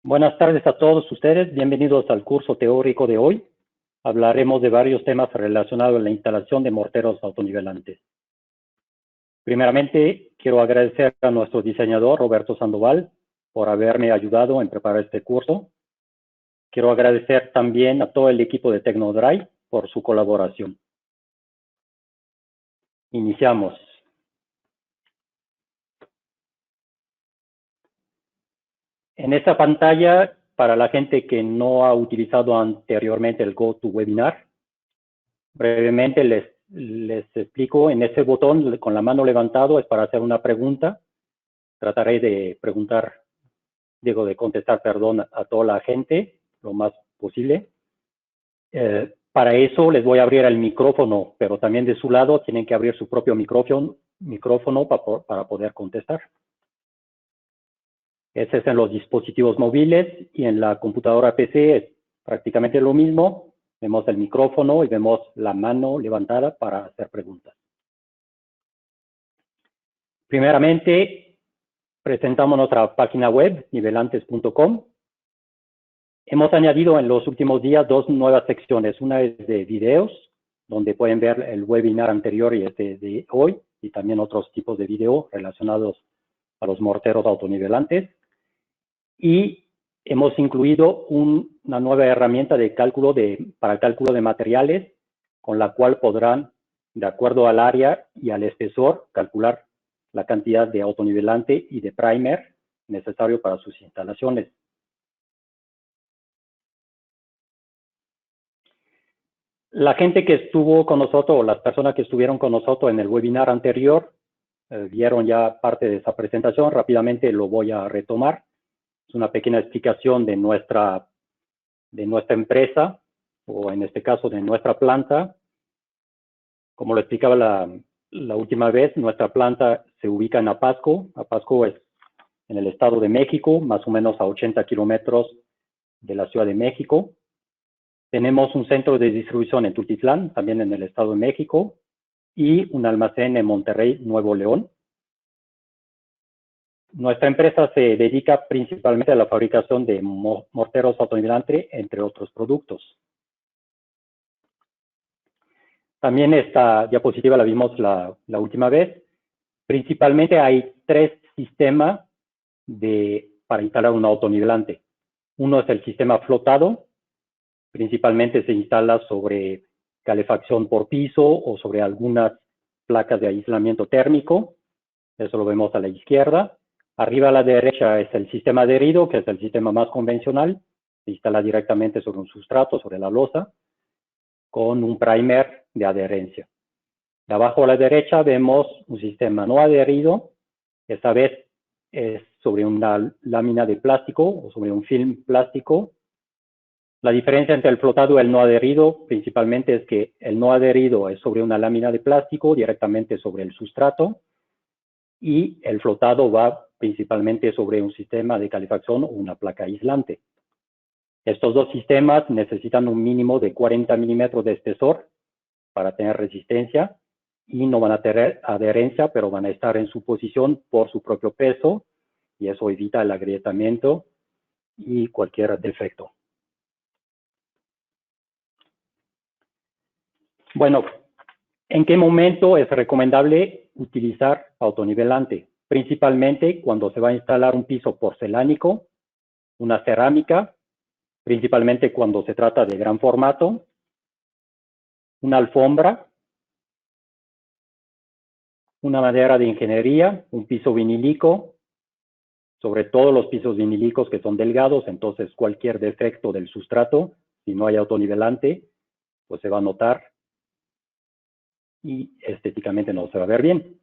Buenas tardes a todos ustedes, bienvenidos al curso teórico de hoy. Hablaremos de varios temas relacionados a la instalación de morteros autonivelantes. Primeramente, quiero agradecer a nuestro diseñador, Roberto Sandoval, por haberme ayudado en preparar este curso. Quiero agradecer también a todo el equipo de Tecnodrive por su colaboración. Iniciamos. En esta pantalla, para la gente que no ha utilizado anteriormente el GoToWebinar, brevemente les explico. En ese botón con la mano levantado es para hacer una pregunta. Trataré de contestar, a toda la gente lo más posible. Para eso les voy a abrir el micrófono, pero también de su lado tienen que abrir su propio micrófono para poder contestar. Ese es en los dispositivos móviles, y en la computadora PC es prácticamente lo mismo. Vemos el micrófono y vemos la mano levantada para hacer preguntas. Primeramente, presentamos nuestra página web, nivelantes.com. Hemos añadido en los últimos días dos nuevas secciones. Una es de videos, donde pueden ver el webinar anterior y este de hoy, y también otros tipos de video relacionados a los morteros autonivelantes. Y hemos incluido una nueva herramienta para el cálculo de materiales, con la cual podrán, de acuerdo al área y al espesor, calcular la cantidad de autonivelante y de primer necesario para sus instalaciones. La gente que estuvo con nosotros, o las personas que estuvieron con nosotros en el webinar anterior, vieron ya parte de esa presentación. Rápidamente lo voy a retomar. Es una pequeña explicación de nuestra empresa, o en este caso de nuestra planta. Como lo explicaba la última vez, nuestra planta se ubica en Apasco. Apasco es en el Estado de México, más o menos a 80 kilómetros de la Ciudad de México. Tenemos un centro de distribución en Tultitlán, también en el Estado de México, y un almacén en Monterrey, Nuevo León. Nuestra empresa se dedica principalmente a la fabricación de morteros autonivelantes, entre otros productos. También esta diapositiva la vimos la última vez. Principalmente hay tres sistemas para instalar un autonivelante. Uno es el sistema flotado. Principalmente se instala sobre calefacción por piso o sobre algunas placas de aislamiento térmico. Eso lo vemos a la izquierda. Arriba a la derecha es el sistema adherido, que es el sistema más convencional. Se instala directamente sobre un sustrato, sobre la losa, con un primer de adherencia. De abajo a la derecha vemos un sistema no adherido. Esta vez es sobre una lámina de plástico o sobre un film plástico. La diferencia entre el flotado y el no adherido principalmente es que el no adherido es sobre una lámina de plástico directamente sobre el sustrato, y el flotado va principalmente sobre un sistema de calefacción o una placa aislante. Estos dos sistemas necesitan un mínimo de 40 milímetros de espesor para tener resistencia, y no van a tener adherencia, pero van a estar en su posición por su propio peso, y eso evita el agrietamiento y cualquier defecto. Bueno, ¿en qué momento es recomendable utilizar autonivelante? Principalmente cuando se va a instalar un piso porcelánico, una cerámica, principalmente cuando se trata de gran formato, una alfombra, una madera de ingeniería, un piso vinílico, sobre todo los pisos vinílicos que son delgados. Entonces cualquier defecto del sustrato, si no hay autonivelante, pues se va a notar y estéticamente no se va a ver bien.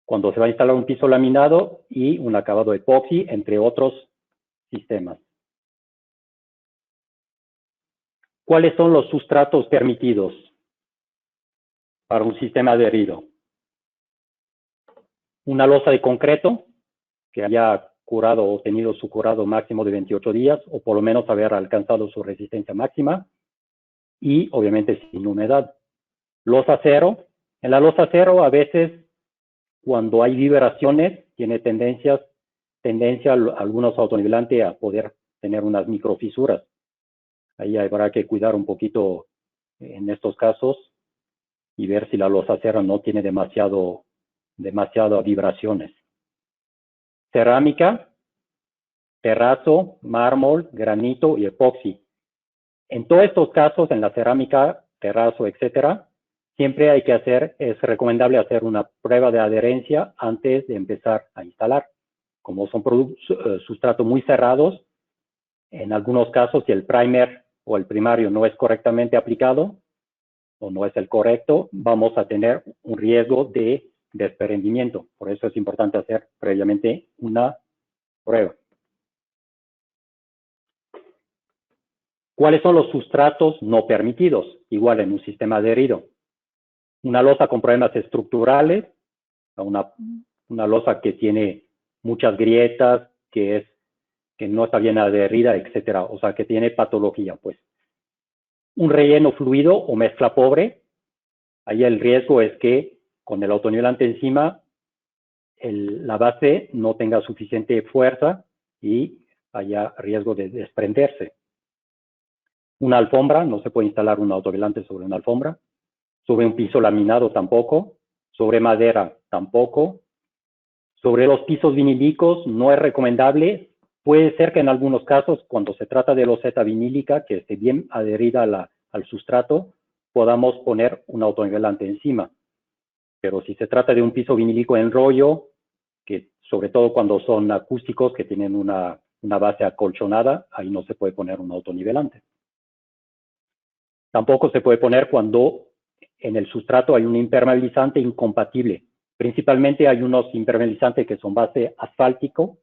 Cuando se va a instalar un piso laminado y un acabado epoxi, entre otros sistemas. ¿Cuáles son los sustratos permitidos para un sistema adherido? Una losa de concreto que haya curado o tenido su curado máximo de 28 días, o por lo menos haber alcanzado su resistencia máxima, y obviamente sin humedad. Losa cero. En la losa cero, a veces, cuando hay vibraciones, tiene tendencia algunos autonivelantes a poder tener unas microfisuras. Ahí habrá que cuidar un poquito en estos casos y ver si la losacera no tiene demasiadas vibraciones. Cerámica, terrazo, mármol, granito y epoxi. En todos estos casos, en la cerámica, terrazo, etcétera, siempre es recomendable hacer una prueba de adherencia antes de empezar a instalar. Como son sustratos muy cerrados, en algunos casos, si el primer o el primario no es correctamente aplicado o no es el correcto, vamos a tener un riesgo de desprendimiento. Por eso es importante hacer previamente una prueba. ¿Cuáles son los sustratos no permitidos? Igual en un sistema adherido. Una losa con problemas estructurales, una losa que tiene muchas grietas, que no está bien adherida, etcétera. O sea, que tiene patología, pues. Un relleno fluido o mezcla pobre. Ahí el riesgo es que con el autonivelante encima, la base no tenga suficiente fuerza y haya riesgo de desprenderse. Una alfombra, no se puede instalar un autonivelante sobre una alfombra. Sobre un piso laminado tampoco. Sobre madera tampoco. Sobre los pisos vinílicos no es recomendable. Puede ser que en algunos casos, cuando se trata de loseta vinílica, que esté bien adherida al sustrato, podamos poner un autonivelante encima. Pero si se trata de un piso vinílico en rollo, que sobre todo cuando son acústicos, que tienen una base acolchonada, ahí no se puede poner un autonivelante. Tampoco se puede poner cuando en el sustrato hay un impermeabilizante incompatible. Principalmente hay unos impermeabilizantes que son base asfáltico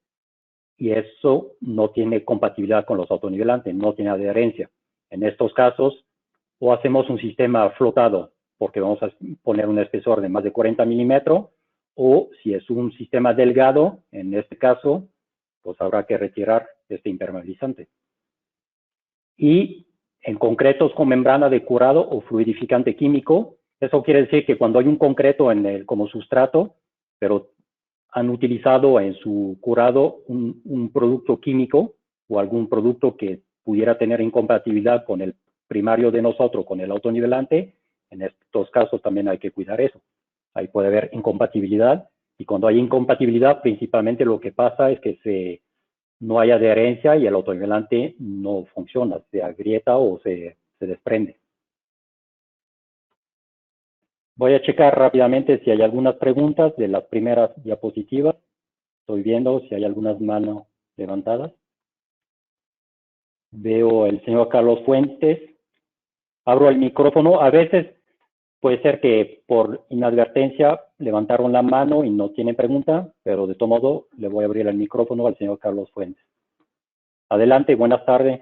y eso no tiene compatibilidad con los autonivelantes, no tiene adherencia. En estos casos, o hacemos un sistema flotado, porque vamos a poner un espesor de más de 40 milímetros, o si es un sistema delgado, en este caso, pues habrá que retirar este impermeabilizante. Y en concretos con membrana de curado o fluidificante químico, eso quiere decir que cuando hay un concreto como sustrato, pero han utilizado en su curado un producto químico o algún producto que pudiera tener incompatibilidad con el primario de nosotros, con el autonivelante, en estos casos también hay que cuidar eso. Ahí puede haber incompatibilidad y cuando hay incompatibilidad, principalmente lo que pasa es que no hay adherencia y el autonivelante no funciona, se agrieta o se desprende. Voy a checar rápidamente si hay algunas preguntas de las primeras diapositivas. Estoy viendo si hay algunas manos levantadas. Veo el señor Carlos Fuentes. Abro el micrófono. A veces puede ser que por inadvertencia levantaron la mano y no tienen pregunta, pero de todo modo le voy a abrir el micrófono al señor Carlos Fuentes. Adelante, buenas tardes.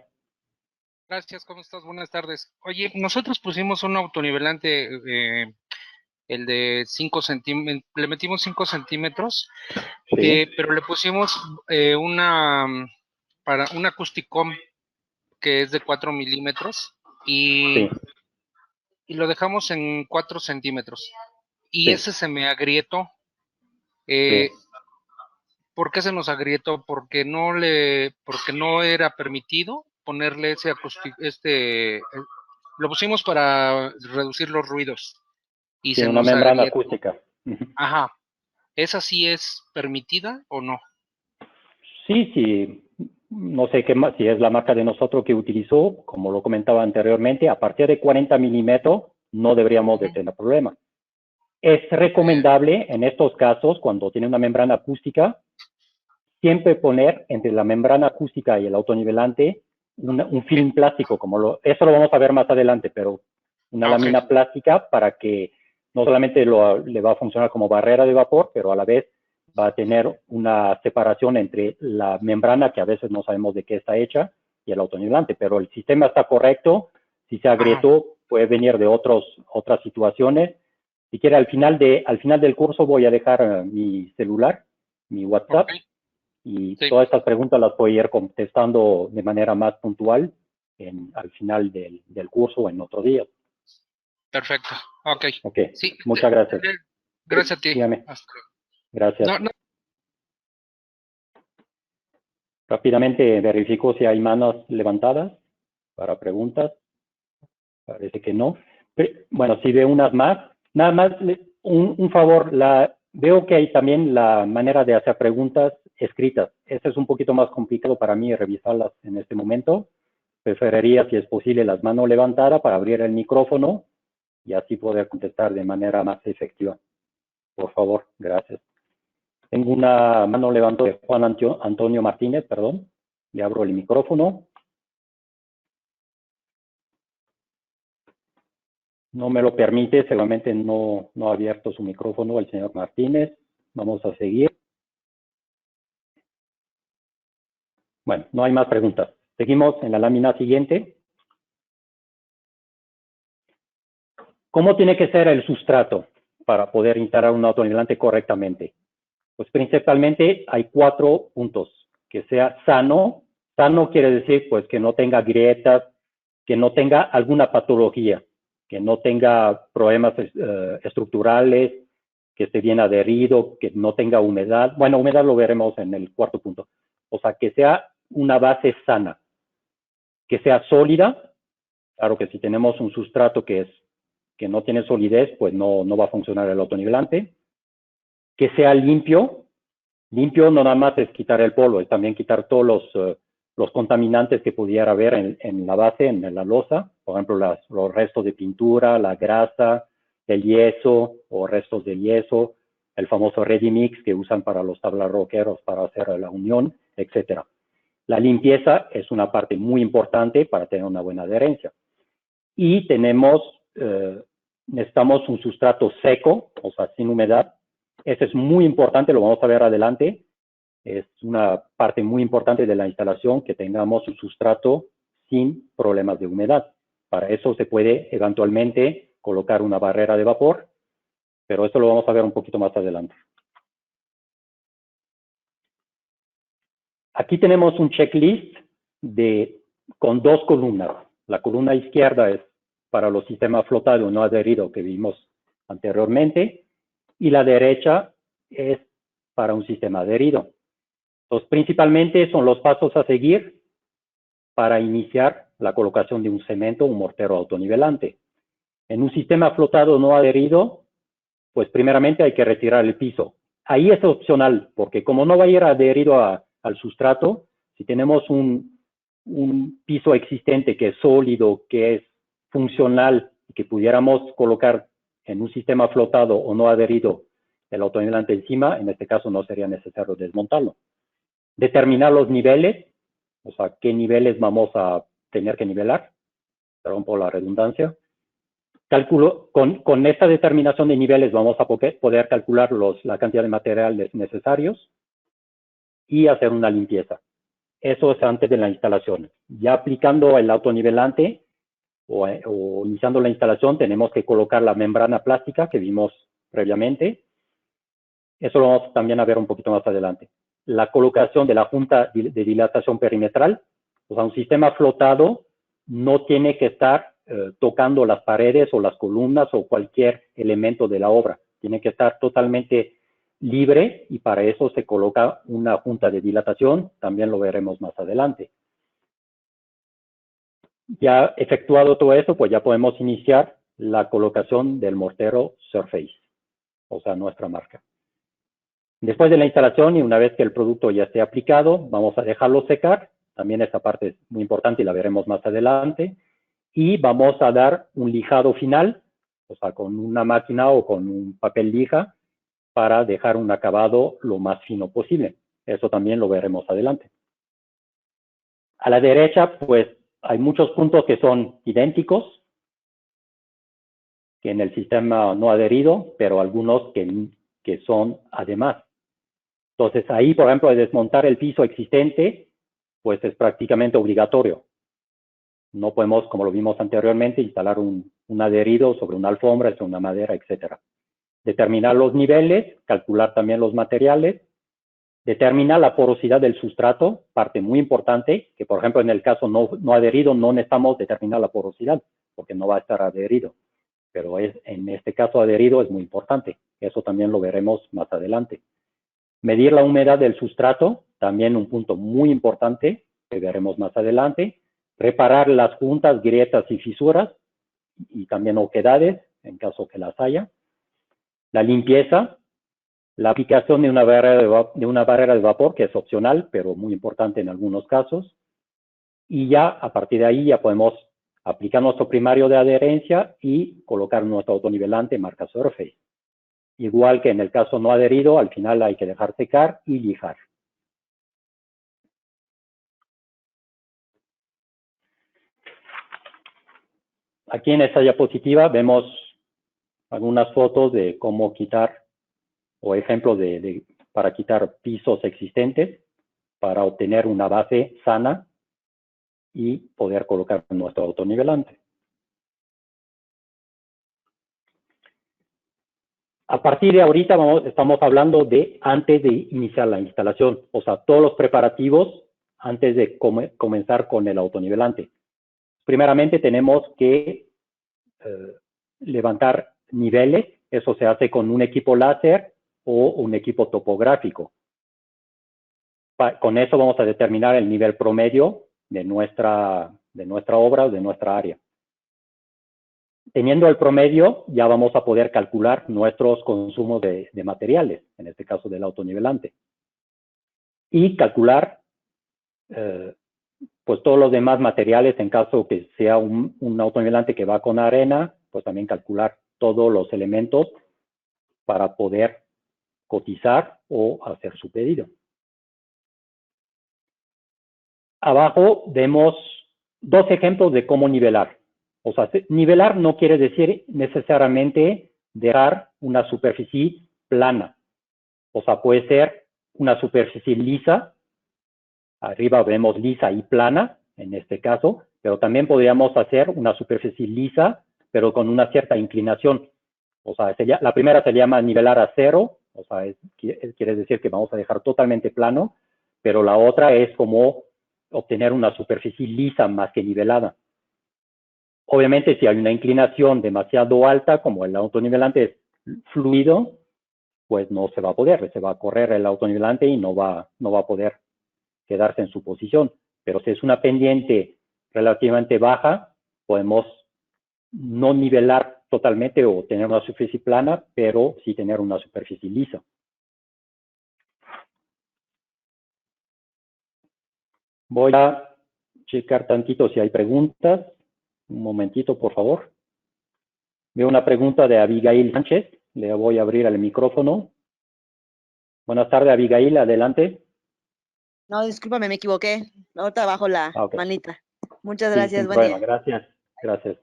Gracias, ¿cómo estás? Buenas tardes. Oye, nosotros pusimos un autonivelante, el de 5 centímetros, le metimos 5 centímetros, Sí. pero le pusimos para un Acusticom que es de 4 milímetros Sí. y lo dejamos en 4 centímetros. Y Sí. ese se me agrietó. Sí. ¿Por qué se nos agrietó? Porque no era permitido ponerle lo pusimos para reducir los ruidos y Sí, se una nos membrana agrietó. acústica. Ajá. ¿Esa sí es permitida o no? Sí, sí. No sé qué más, si es la marca de nosotros que utilizó, como lo comentaba anteriormente, a partir de 40 milímetros no deberíamos de tener problema. Es recomendable en estos casos, cuando tiene una membrana acústica, siempre poner entre la membrana acústica y el autonivelante un film plástico, eso lo vamos a ver más adelante, pero una lámina plástica para que no solamente le va a funcionar como barrera de vapor, pero a la vez va a tener una separación entre la membrana, que a veces no sabemos de qué está hecha, y el autonivelante, pero el sistema está correcto. Si se agrietó, puede venir de otras situaciones. Si quiere, al final del curso voy a dejar mi celular, mi WhatsApp, y Sí. todas estas preguntas las voy a ir contestando de manera más puntual al final del curso o en otro día. Perfecto. Ok. Ok, Sí, muchas gracias. gracias a ti. Dígame. Hasta luego. Gracias. No, Rápidamente verifico si hay manos levantadas para preguntas. Parece que no. Bueno, si veo unas más. Nada más un favor, veo que hay también la manera de hacer preguntas escritas. Eso es un poquito más complicado para mí revisarlas en este momento. Preferiría, si es posible, las manos levantadas para abrir el micrófono y así poder contestar de manera más efectiva. Por favor, gracias. Tengo una mano levantada de Juan Antonio Martínez, perdón. Le abro el micrófono. No me lo permite, seguramente no ha abierto su micrófono el señor Martínez. Vamos a seguir. Bueno, no hay más preguntas. Seguimos en la lámina siguiente. ¿Cómo tiene que ser el sustrato para poder instalar un autonivelante correctamente? Pues principalmente hay 4 puntos. Que sea sano. Sano quiere decir pues que no tenga grietas, que no tenga alguna patología, que no tenga problemas estructurales, que esté bien adherido, que no tenga humedad. Bueno, humedad lo veremos en el 4º punto. O sea, que sea una base sana, que sea sólida. Claro que si tenemos un sustrato que no tiene solidez, pues no va a funcionar el autonivelante. Que sea limpio. Limpio no nada más es quitar el polvo, es también quitar todos los contaminantes que pudiera haber en la base, en la losa. Por ejemplo, los restos de pintura, la grasa, el yeso o restos de yeso, el famoso ready mix que usan para los tablarroqueros para hacer la unión, etcétera. La limpieza es una parte muy importante para tener una buena adherencia. Y necesitamos un sustrato seco, o sea, sin humedad. Eso es muy importante, lo vamos a ver adelante. Es una parte muy importante de la instalación que tengamos un sustrato sin problemas de humedad. Para eso se puede eventualmente colocar una barrera de vapor, pero eso lo vamos a ver un poquito más adelante. Aquí tenemos un checklist con 2 columnas. La columna izquierda es para los sistemas flotados no adheridos que vimos anteriormente, y la derecha es para un sistema adherido. Entonces, principalmente son los pasos a seguir para iniciar la colocación de un cemento o un mortero autonivelante. En un sistema flotado no adherido, pues primeramente hay que retirar el piso. Ahí es opcional, porque como no va a ir adherido al sustrato, si tenemos un piso existente que es sólido, que es funcional, que pudiéramos colocar en un sistema flotado o no adherido el autonivelante encima, en este caso no sería necesario desmontarlo. Determinar los niveles, o sea, qué niveles vamos a tener que nivelar, perdón por la redundancia. Con esta determinación de niveles vamos a poder calcular la cantidad de materiales necesarios y hacer una limpieza. Eso es antes de la instalación. Ya aplicando el autonivelante o iniciando la instalación, tenemos que colocar la membrana plástica que vimos previamente. Eso lo vamos también a ver un poquito más adelante. La colocación de la junta de dilatación perimetral. O sea, un sistema flotado no tiene que estar tocando las paredes o las columnas o cualquier elemento de la obra. Tiene que estar totalmente libre y para eso se coloca una junta de dilatación. También lo veremos más adelante. Ya efectuado todo eso, pues ya podemos iniciar la colocación del mortero Surface, o sea, nuestra marca. Después de la instalación y una vez que el producto ya esté aplicado, vamos a dejarlo secar. También esta parte es muy importante y la veremos más adelante. Y vamos a dar un lijado final, o sea, con una máquina o con un papel lija para dejar un acabado lo más fino posible. Eso también lo veremos adelante. A la derecha, pues, hay muchos puntos que son idénticos que en el sistema no adherido, pero algunos que son además. Entonces, ahí, por ejemplo, desmontar el piso existente, pues es prácticamente obligatorio. No podemos, como lo vimos anteriormente, instalar un adherido sobre una alfombra, sobre una madera, etc. Determinar los niveles, calcular también los materiales, determinar la porosidad del sustrato, parte muy importante, que por ejemplo en el caso no adherido no necesitamos determinar la porosidad, porque no va a estar adherido. Pero en este caso adherido es muy importante. Eso también lo veremos más adelante. Medir la humedad del sustrato, también un punto muy importante que veremos más adelante. Reparar las juntas, grietas y fisuras y también oquedades en caso que las haya. La limpieza, la aplicación de una barrera de vapor, que es opcional, pero muy importante en algunos casos. Y ya a partir de ahí ya podemos aplicar nuestro primario de adherencia y colocar nuestro autonivelante marca Surface. Igual que en el caso no adherido, al final hay que dejar secar y lijar. Aquí en esta diapositiva vemos algunas fotos de cómo quitar o ejemplos para quitar pisos existentes para obtener una base sana y poder colocar nuestro autonivelante. A partir de ahorita estamos hablando de antes de iniciar la instalación, o sea, todos los preparativos antes de comenzar con el autonivelante. Primeramente tenemos que levantar niveles, eso se hace con un equipo láser o un equipo topográfico. Con eso vamos a determinar el nivel promedio de nuestra obra o de nuestra área. Teniendo el promedio, ya vamos a poder calcular nuestros consumos de materiales, en este caso del autonivelante. Y calcular pues todos los demás materiales, en caso que sea un autonivelante que va con arena, pues también calcular todos los elementos para poder cotizar o hacer su pedido. Abajo vemos dos ejemplos de cómo nivelar. O sea, nivelar no quiere decir necesariamente dejar una superficie plana. O sea, puede ser una superficie lisa. Arriba vemos lisa y plana, en este caso, pero también podríamos hacer una superficie lisa, pero con una cierta inclinación. O sea, la primera se llama nivelar a cero, o sea, quiere decir que vamos a dejar totalmente plano, pero la otra es como obtener una superficie lisa más que nivelada. Obviamente, si hay una inclinación demasiado alta, como el autonivelante es fluido, pues no se va a poder, se va a correr el autonivelante y no va a poder quedarse en su posición. Pero si es una pendiente relativamente baja, podemos no nivelar totalmente o tener una superficie plana, pero sí tener una superficie lisa. Voy a checar tantito si hay preguntas. Un momentito, por favor. Veo una pregunta de Abigail Sánchez. Le voy a abrir el micrófono. Buenas tardes, Abigail. Adelante. No, discúlpame, me equivoqué. Ahorita bajo la manita. Muchas gracias, sin problema. Gracias. Gracias.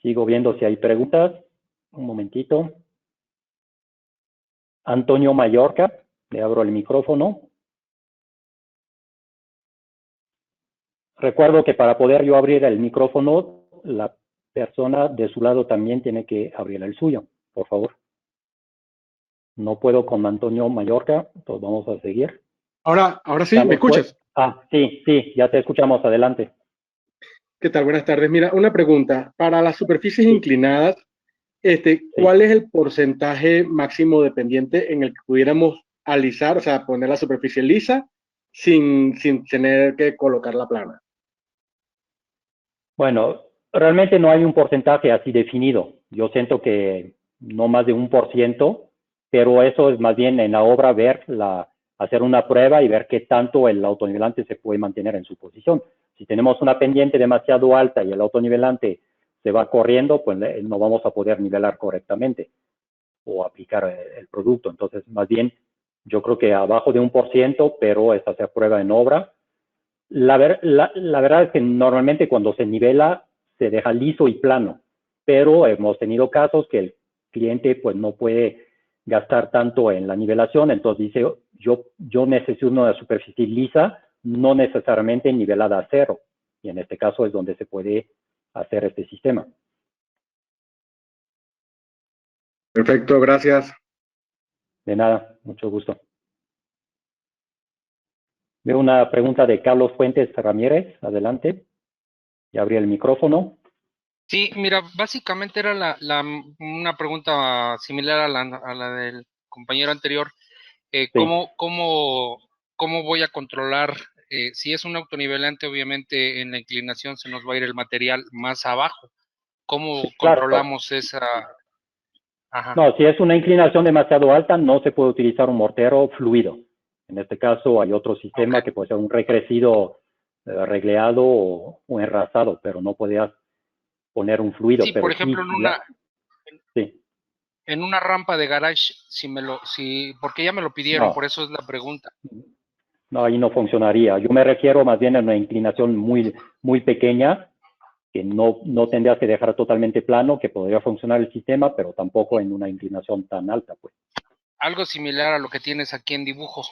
Sigo viendo si hay preguntas. Un momentito. Antonio Mallorca. Le abro el micrófono. Recuerdo que para poder yo abrir el micrófono, la persona de su lado también tiene que abrir el suyo, por favor. No puedo con Antonio Mallorca, entonces vamos a seguir. Ahora sí, ¿me escuchas? Sí, ya te escuchamos, adelante. ¿Qué tal? Buenas tardes. Mira, una pregunta. Para las superficies inclinadas, ¿cuál es el porcentaje máximo de pendiente en el que pudiéramos alisar, o sea, poner la superficie lisa sin tener que colocar la plana? Bueno, realmente no hay un porcentaje así definido. Yo siento que no más de 1%, pero eso es más bien en la obra hacer una prueba y ver qué tanto el autonivelante se puede mantener en su posición. Si tenemos una pendiente demasiado alta y el autonivelante se va corriendo, pues no vamos a poder nivelar correctamente o aplicar el producto. Entonces, más bien, yo creo que abajo de 1%, pero es hacer prueba en obra. La verdad es que normalmente cuando se nivela se deja liso y plano, pero hemos tenido casos que el cliente pues no puede gastar tanto en la nivelación, entonces dice yo necesito una superficie lisa, no necesariamente nivelada a cero, y en este caso es donde se puede hacer este sistema. Perfecto, gracias. De nada, mucho gusto. Veo una pregunta de Carlos Fuentes Ramírez, adelante. Ya abrí el micrófono. Sí, mira, básicamente era una pregunta similar a la del compañero anterior. Sí. ¿Cómo voy a controlar? Si es un autonivelante, obviamente en la inclinación se nos va a ir el material más abajo. ¿Cómo Claro. controlamos esa? Ajá. No, si es una inclinación demasiado alta, no se puede utilizar un mortero fluido. En este caso hay otro sistema Ok. que puede ser un recrecido regleado o enrasado, pero no podías poner un fluido. Sí, Pero por ejemplo, sí, sí, en una rampa de garage, porque ya me lo pidieron, por no, eso es la pregunta. no, ahí no funcionaría. Yo me refiero más bien a una inclinación muy, muy pequeña, que no tendrías que dejar totalmente plano, que podría funcionar el sistema, pero tampoco en una inclinación tan alta, pues. Algo similar a lo que tienes aquí en dibujo,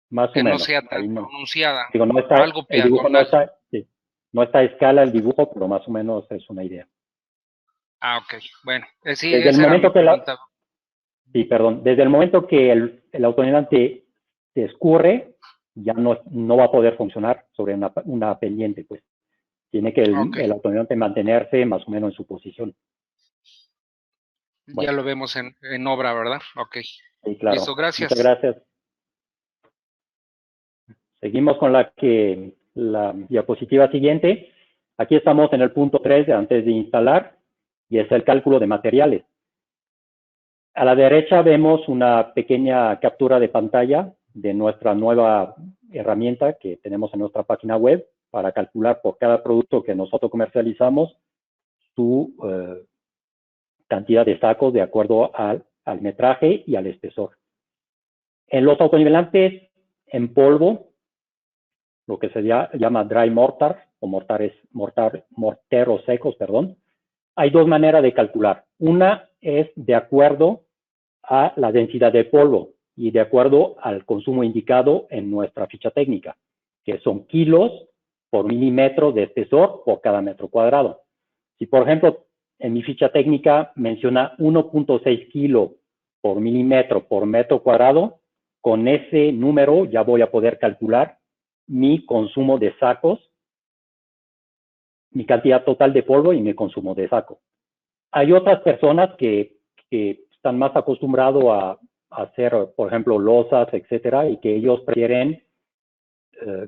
Más o que no menos, sea tan ahí no. pronunciada, Digo, no está, algo el dibujo no peatonal. está, sí, no está a escala el dibujo, pero más o menos es una idea. Ah, ok. Bueno, sí, Desde el esa era mi momento que pregunta. sí, perdón, desde el momento que el autonivelante se escurre, ya no va a poder funcionar sobre una pendiente, pues. Tiene que Ok, el autonivelante mantenerse más o menos en su posición. ya Bueno, lo vemos en obra, ¿verdad? Ok. sí, claro. Listo, Muchas gracias. gracias. Seguimos con la diapositiva siguiente. Aquí estamos en el punto 3 antes de instalar, y es el cálculo de materiales. A la derecha vemos una pequeña captura de pantalla de nuestra nueva herramienta que tenemos en nuestra página web para calcular por cada producto que nosotros comercializamos su cantidad de sacos de acuerdo al metraje y al espesor. En los autonivelantes en polvo, lo que se llama dry mortar o morteros secos, perdón, hay dos maneras de calcular. Una es de acuerdo a la densidad de polvo y de acuerdo al consumo indicado en nuestra ficha técnica, que son kilos por milímetro de espesor por cada metro cuadrado. Si, por ejemplo, en mi ficha técnica menciona 1.6 kilos por milímetro por metro cuadrado, con ese número ya voy a poder calcular mi consumo de sacos, mi cantidad total de polvo y mi consumo de saco. Hay otras personas que están más acostumbrados a hacer, por ejemplo, losas, etcétera, y que ellos prefieren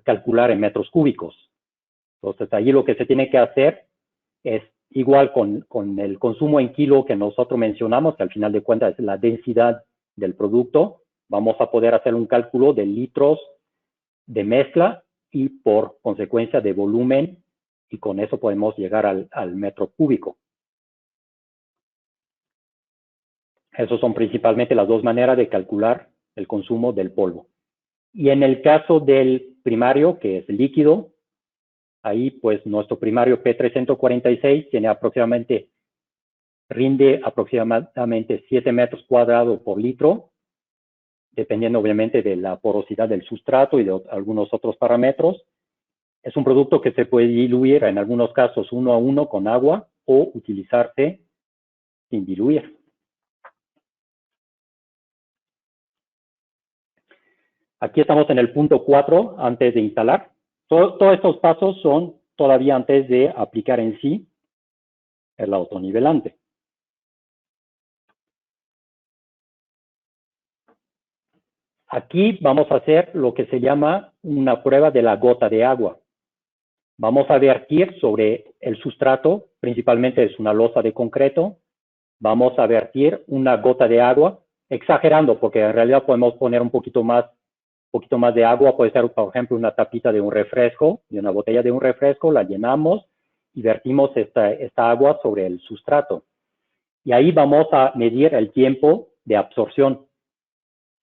calcular en metros cúbicos. Entonces, ahí lo que se tiene que hacer es igual con el consumo en kilo que nosotros mencionamos, que al final de cuentas es la densidad del producto. Vamos a poder hacer un cálculo de litros de mezcla y por consecuencia de volumen, y con eso podemos llegar al metro cúbico. Esas son principalmente las dos maneras de calcular el consumo del polvo. Y en el caso del primario, que es líquido, ahí pues nuestro primario P346 rinde aproximadamente 7 metros cuadrados por litro, dependiendo obviamente de la porosidad del sustrato y de algunos otros parámetros. Es un producto que se puede diluir en algunos casos 1 a 1 con agua o utilizarse sin diluir. Aquí estamos en el punto 4 antes de instalar. Todos estos pasos son todavía antes de aplicar en sí el autonivelante. Aquí vamos a hacer lo que se llama una prueba de la gota de agua. Vamos a vertir sobre el sustrato, principalmente es una losa de concreto. Vamos a vertir una gota de agua, exagerando, porque en realidad podemos poner un poquito más de agua. Puede ser, por ejemplo, una tapita de un refresco, de una botella de un refresco, la llenamos y vertimos esta agua sobre el sustrato. Y ahí vamos a medir el tiempo de absorción.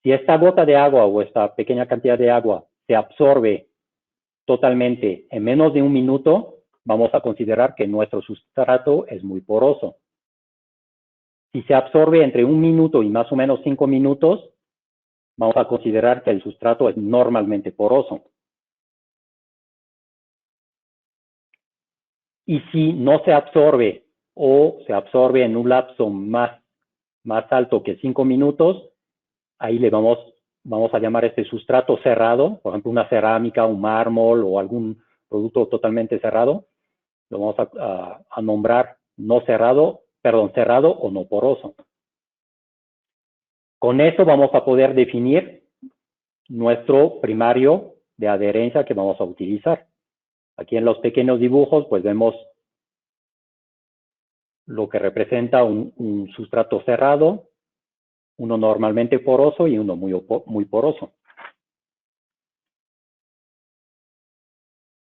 Si esta gota de agua o esta pequeña cantidad de agua se absorbe totalmente en menos de un minuto, vamos a considerar que nuestro sustrato es muy poroso. Si se absorbe entre un minuto y más o menos 5 minutos, vamos a considerar que el sustrato es normalmente poroso. Y si no se absorbe o se absorbe en un lapso más alto que 5 minutos, ahí le vamos a llamar este sustrato cerrado, por ejemplo, una cerámica, un mármol o algún producto totalmente cerrado. lo vamos a nombrar no cerrado, perdón, cerrado o no poroso. Con eso vamos a poder definir nuestro primario de adherencia que vamos a utilizar. Aquí en los pequeños dibujos, pues vemos lo que representa un sustrato cerrado, uno normalmente poroso y uno muy poroso.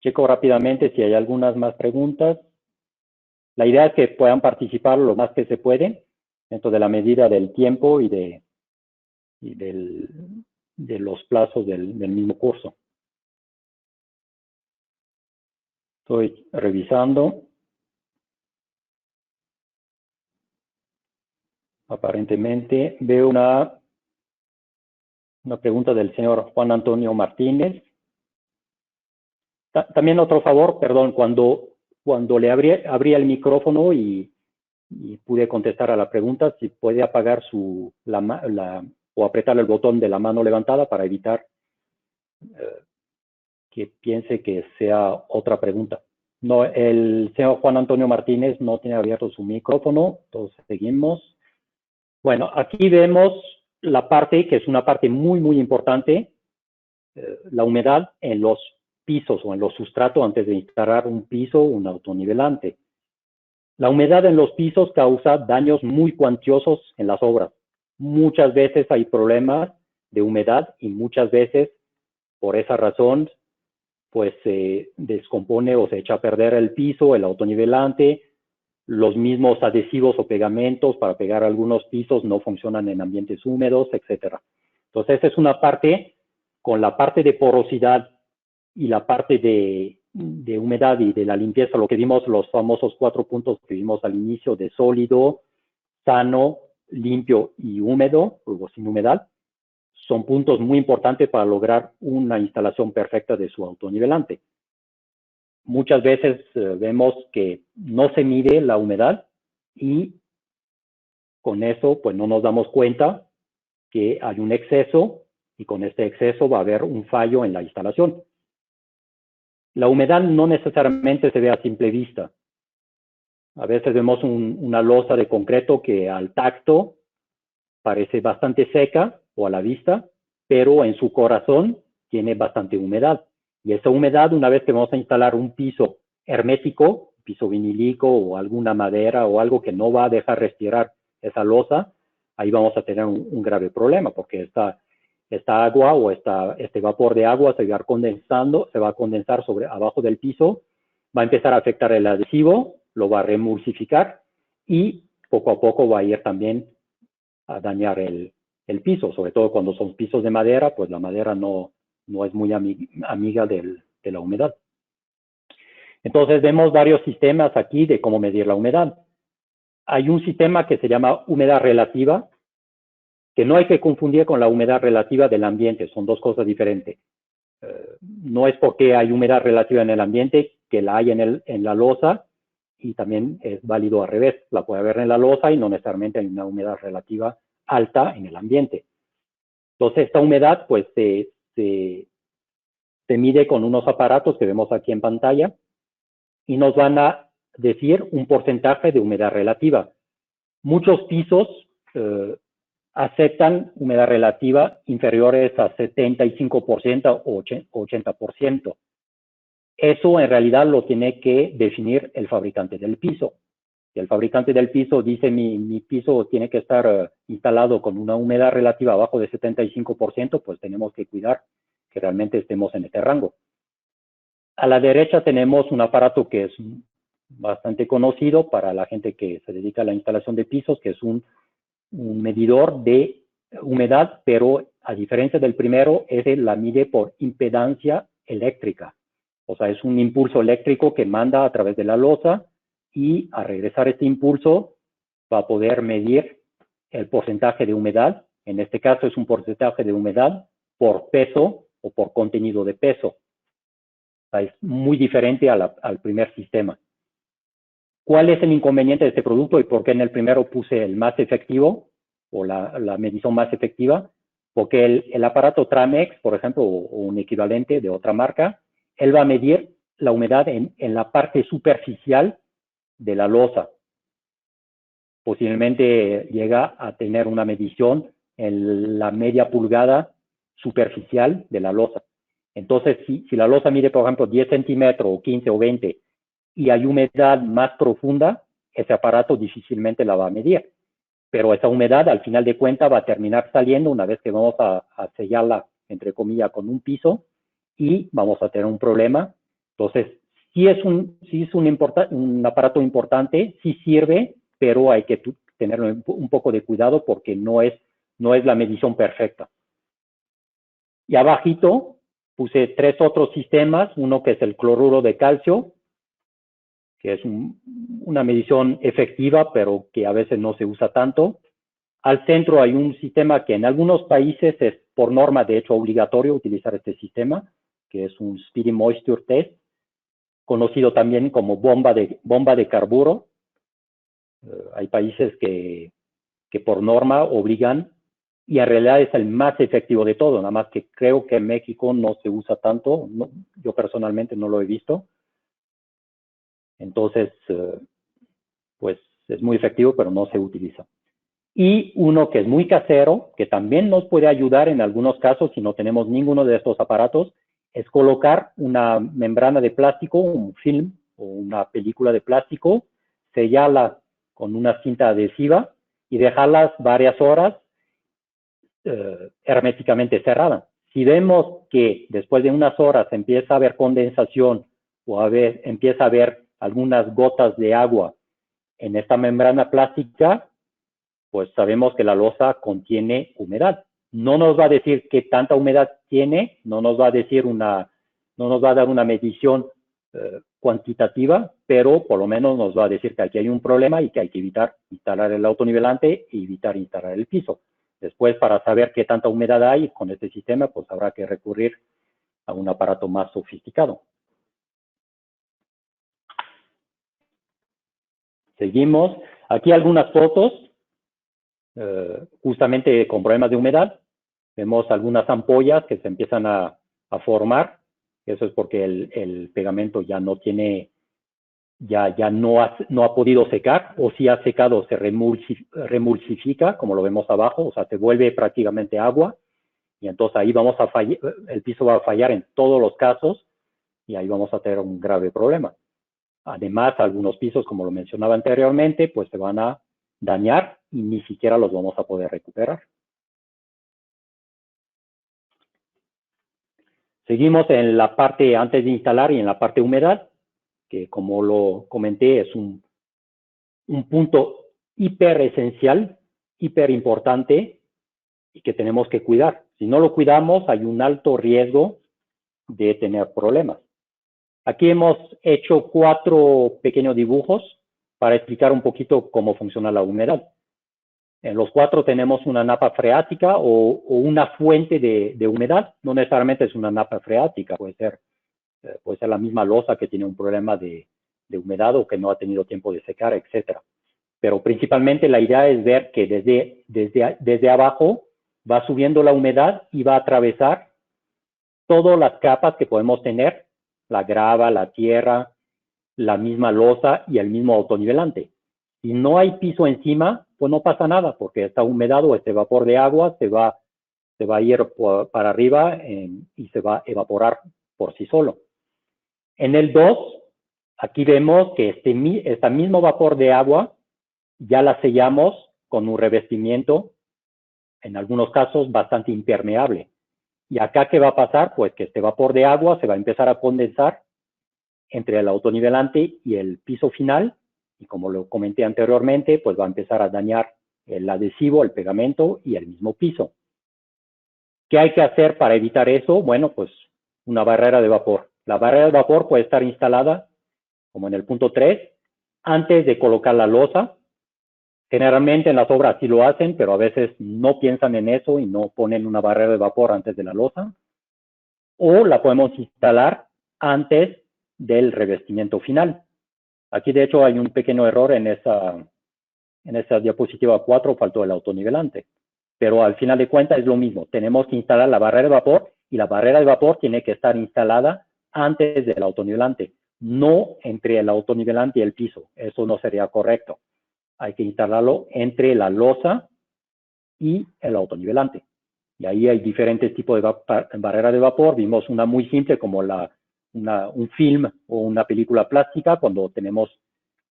Checo rápidamente si hay algunas más preguntas. La idea es que puedan participar lo más que se puede, dentro de la medida del tiempo y de los plazos del mismo curso. Estoy revisando. Aparentemente veo una pregunta del señor Juan Antonio Martínez. También otro favor, perdón, cuando le abría el micrófono y pude contestar a la pregunta, si puede apagar o apretar el botón de la mano levantada para evitar que piense que sea otra pregunta. No, el señor Juan Antonio Martínez no tiene abierto su micrófono, entonces seguimos. Bueno, aquí vemos la parte que es una parte muy, muy importante, la humedad en los pisos o en los sustratos antes de instalar un piso o un autonivelante. La humedad en los pisos causa daños muy cuantiosos en las obras. Muchas veces hay problemas de humedad y muchas veces, por esa razón, pues se descompone o se echa a perder el piso, el autonivelante. Los mismos adhesivos o pegamentos para pegar algunos pisos no funcionan en ambientes húmedos, etc. Entonces, esa es una parte. Con la parte de porosidad y la parte de humedad y de la limpieza, lo que vimos, los famosos 4 puntos que vimos al inicio de sólido, sano, limpio y húmedo, luego sin humedad, son puntos muy importantes para lograr una instalación perfecta de su autonivelante. Muchas veces vemos que no se mide la humedad y con eso pues no nos damos cuenta que hay un exceso y con este exceso va a haber un fallo en la instalación. La humedad no necesariamente se ve a simple vista. A veces vemos una losa de concreto que al tacto parece bastante seca o a la vista, pero en su corazón tiene bastante humedad. Y esa humedad, una vez que vamos a instalar un piso hermético, piso vinílico o alguna madera o algo que no va a dejar respirar esa losa, ahí vamos a tener un grave problema, porque esta agua o este vapor de agua se va a condensar sobre abajo del piso, va a empezar a afectar el adhesivo, lo va a remulsificar y poco a poco va a ir también a dañar el piso, sobre todo cuando son pisos de madera, pues la madera no es muy amiga de la humedad. Entonces vemos varios sistemas aquí de cómo medir la humedad. Hay un sistema que se llama humedad relativa, que no hay que confundir con la humedad relativa del ambiente, son dos cosas diferentes. No es porque hay humedad relativa en el ambiente que la hay en la losa, y también es válido al revés, la puede haber en la losa y no necesariamente hay una humedad relativa alta en el ambiente. Entonces esta humedad pues se mide con unos aparatos que vemos aquí en pantalla y nos van a decir un porcentaje de humedad relativa. Muchos pisos aceptan humedad relativa inferiores a 75% o 80%. Eso en realidad lo tiene que definir el fabricante del piso. Si el fabricante del piso dice mi piso tiene que estar instalado con una humedad relativa abajo de 75%, pues tenemos que cuidar que realmente estemos en este rango. A la derecha tenemos un aparato que es bastante conocido para la gente que se dedica a la instalación de pisos, que es un medidor de humedad, pero a diferencia del primero, ese la mide por impedancia eléctrica. O sea, es un impulso eléctrico que manda a través de la losa y al regresar este impulso va a poder medir el porcentaje de humedad. En este caso es un porcentaje de humedad por peso o por contenido de peso. O sea, es muy diferente al primer sistema. ¿Cuál es el inconveniente de este producto y por qué en el primero puse el más efectivo o la medición más efectiva? Porque el aparato Tramex, por ejemplo, o un equivalente de otra marca, él va a medir la humedad en la parte superficial de la losa. Posiblemente llega a tener una medición en la media pulgada superficial de la losa. Entonces, si la losa mide, por ejemplo, 10 centímetros o 15 o 20 y hay humedad más profunda, ese aparato difícilmente la va a medir. Pero esa humedad, al final de cuentas, va a terminar saliendo una vez que vamos a sellarla, entre comillas, con un piso y vamos a tener un problema. Entonces, sí es un aparato importante, sí sirve, pero hay que tener un poco de cuidado porque no es la medición perfecta. Y abajito puse 3 otros sistemas, uno que es el cloruro de calcio, que es una medición efectiva, pero que a veces no se usa tanto. Al centro hay un sistema que en algunos países es por norma, de hecho, obligatorio utilizar este sistema, que es un Speedy Moisture Test, conocido también como bomba de carburo. Hay países que por norma obligan, y en realidad es el más efectivo de todo, nada más que creo que en México no se usa tanto, yo personalmente no lo he visto. Entonces, pues es muy efectivo, pero no se utiliza. Y uno que es muy casero, que también nos puede ayudar en algunos casos si no tenemos ninguno de estos aparatos, es colocar una membrana de plástico, un film o una película de plástico, sellarla con una cinta adhesiva y dejarlas varias horas herméticamente cerrada. Si vemos que después de unas horas empieza a haber condensación o empieza a haber algunas gotas de agua en esta membrana plástica, pues sabemos que la losa contiene humedad. No nos va a decir qué tanta humedad tiene, no nos va a dar una medición cuantitativa, pero por lo menos nos va a decir que aquí hay un problema y que hay que evitar instalar el autonivelante y evitar instalar el piso. Después, para saber qué tanta humedad hay con este sistema, pues habrá que recurrir a un aparato más sofisticado. Seguimos. Aquí algunas fotos, justamente con problemas de humedad. Vemos algunas ampollas que se empiezan a formar. Eso es porque el pegamento ya no tiene, ya no ha podido secar, o si ha secado se remulsifica, como lo vemos abajo, o sea, se vuelve prácticamente agua, y entonces ahí vamos a fallar, el piso va a fallar en todos los casos, y ahí vamos a tener un grave problema. Además, algunos pisos, como lo mencionaba anteriormente, pues se van a dañar y ni siquiera los vamos a poder recuperar. Seguimos en la parte antes de instalar y en la parte humedad, que como lo comenté es un punto hiper esencial, hiper importante y que tenemos que cuidar. Si no lo cuidamos, hay un alto riesgo de tener problemas. Aquí hemos hecho 4 pequeños dibujos para explicar un poquito cómo funciona la humedad. En los 4 tenemos una napa freática o una fuente de humedad. No necesariamente es una napa freática, puede ser la misma losa que tiene un problema de humedad o que no ha tenido tiempo de secar, etc. Pero principalmente la idea es ver que desde abajo va subiendo la humedad y va a atravesar todas las capas que podemos tener, la grava, la tierra, la misma losa y el mismo autonivelante. Si no hay piso encima, pues no pasa nada, porque esta humedad o este vapor de agua se va a ir para arriba y se va a evaporar por sí solo. En el 2, aquí vemos que este mismo vapor de agua ya la sellamos con un revestimiento, en algunos casos bastante impermeable. Y acá, ¿qué va a pasar? Pues que este vapor de agua se va a empezar a condensar entre el autonivelante y el piso final, y como lo comenté anteriormente, pues va a empezar a dañar el adhesivo, el pegamento y el mismo piso. ¿Qué hay que hacer para evitar eso? Bueno, pues una barrera de vapor. La barrera de vapor puede estar instalada, como en el punto 3, antes de colocar la losa. Generalmente en las obras sí lo hacen, pero a veces no piensan en eso y no ponen una barrera de vapor antes de la losa. O la podemos instalar antes del revestimiento final. Aquí de hecho hay un pequeño error en esa diapositiva 4, faltó el autonivelante. Pero al final de cuentas es lo mismo. Tenemos que instalar la barrera de vapor y la barrera de vapor tiene que estar instalada antes del autonivelante, no entre el autonivelante y el piso. Eso no sería correcto. Hay que instalarlo entre la losa y el autonivelante. Y ahí hay diferentes tipos de barrera de vapor. Vimos una muy simple como un film o una película plástica cuando tenemos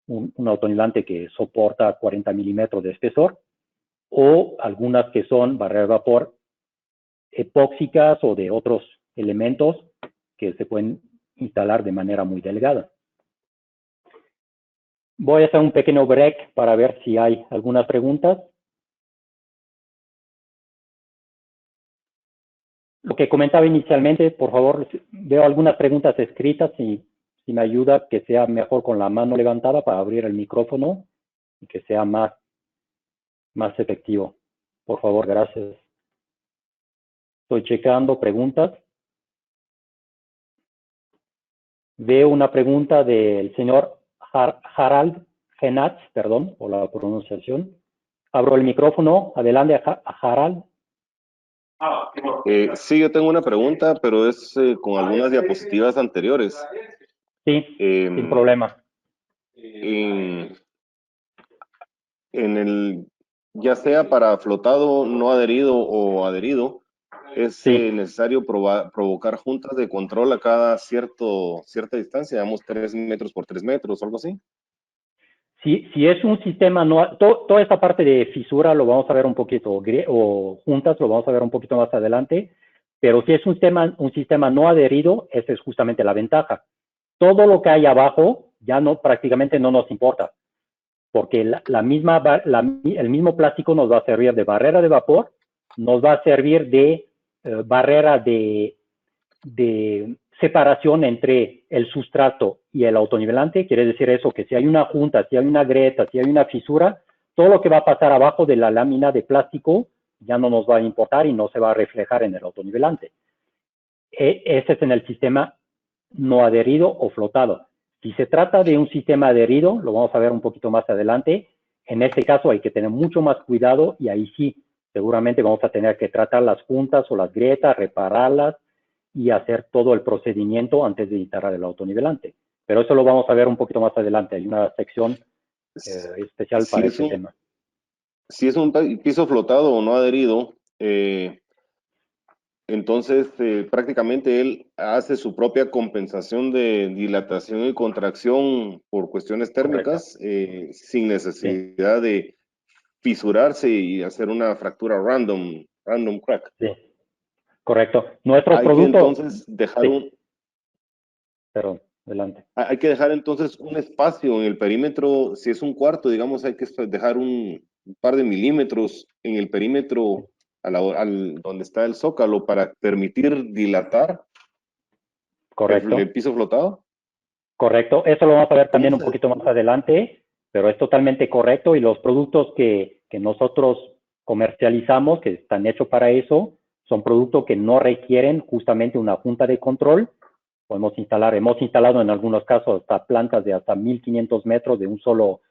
un autonivelante que soporta 40 milímetros de espesor, o algunas que son barreras de vapor epóxicas o de otros elementos que se pueden instalar de manera muy delgada. Voy a hacer un pequeño break para ver si hay algunas preguntas. Lo que comentaba inicialmente, por favor, veo algunas preguntas escritas y si me ayuda que sea mejor con la mano levantada para abrir el micrófono y que sea más efectivo. Por favor, gracias. Estoy checando preguntas. Veo una pregunta del señor Harald Genatz, perdón, por la pronunciación. Abro el micrófono. Adelante, Harald. Sí, yo tengo una pregunta, pero es con algunas diapositivas anteriores. Sí, sin problema. Ya sea para flotado, no adherido o adherido, es necesario provocar juntas de control a cada cierta distancia, digamos 3 metros por 3 metros, algo así. Si es un sistema, toda esta parte de fisura lo vamos a ver un poquito, o juntas lo vamos a ver un poquito más adelante, pero si es un sistema no adherido, esa es justamente la ventaja. Todo lo que hay abajo ya prácticamente no nos importa, porque el mismo plástico nos va a servir de barrera de vapor, nos va a servir de barrera de separación entre el sustrato y el autonivelante. Quiere decir eso, que si hay una junta, si hay una grieta, si hay una fisura, todo lo que va a pasar abajo de la lámina de plástico ya no nos va a importar y no se va a reflejar en el autonivelante. Ese es en el sistema no adherido o flotado. Si se trata de un sistema adherido, lo vamos a ver un poquito más adelante, en este caso hay que tener mucho más cuidado y ahí sí, seguramente vamos a tener que tratar las juntas o las grietas, repararlas y hacer todo el procedimiento antes de instalar el autonivelante. Pero eso lo vamos a ver un poquito más adelante. Hay una sección especial para ese tema. Si es un piso flotado o no adherido, entonces prácticamente él hace su propia compensación de dilatación y contracción por cuestiones térmicas, sin necesidad de fisurarse y hacer una fractura random crack. Sí, correcto. Nuestro producto... Hay que entonces dejar Perdón, adelante. Hay que dejar entonces un espacio en el perímetro. Si es un cuarto, digamos, hay que dejar un par de milímetros en el perímetro donde está el zócalo para permitir dilatar. Correcto. El piso flotado. Correcto. Eso lo vamos a ver también un poquito más adelante, pero es totalmente correcto y los productos que nosotros comercializamos, que están hechos para eso, son productos que no requieren justamente una junta de control. Hemos instalado en algunos casos hasta plantas de hasta 1500 metros de un solo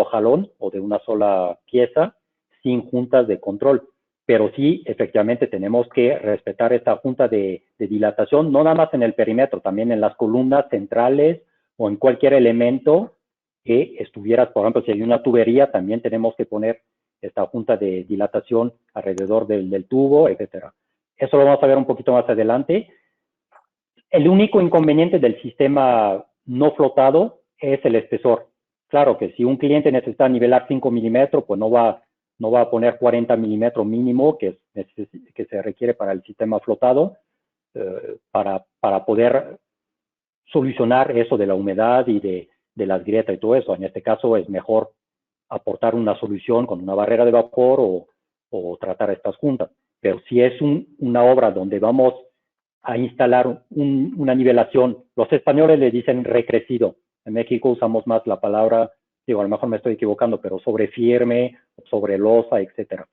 jalón o de una sola pieza sin juntas de control. Pero sí, efectivamente, tenemos que respetar esta junta de dilatación, no nada más en el perímetro, también en las columnas centrales o en cualquier elemento que estuviera, por ejemplo, si hay una tubería, también tenemos que poner esta junta de dilatación alrededor del tubo, etcétera. Eso lo vamos a ver un poquito más adelante. El único inconveniente del sistema no flotado es el espesor. Claro que si un cliente necesita nivelar 5 milímetros, pues no va a poner 40 milímetros mínimo que se requiere para el sistema flotado para poder solucionar eso de la humedad y de las grietas y todo eso. En este caso es mejor aportar una solución con una barrera de vapor o tratar estas juntas. Pero si es una obra donde vamos a instalar una nivelación, los españoles le dicen recrecido. En México usamos más la palabra, digo, a lo mejor me estoy equivocando, pero sobre firme, sobre losa, etcétera.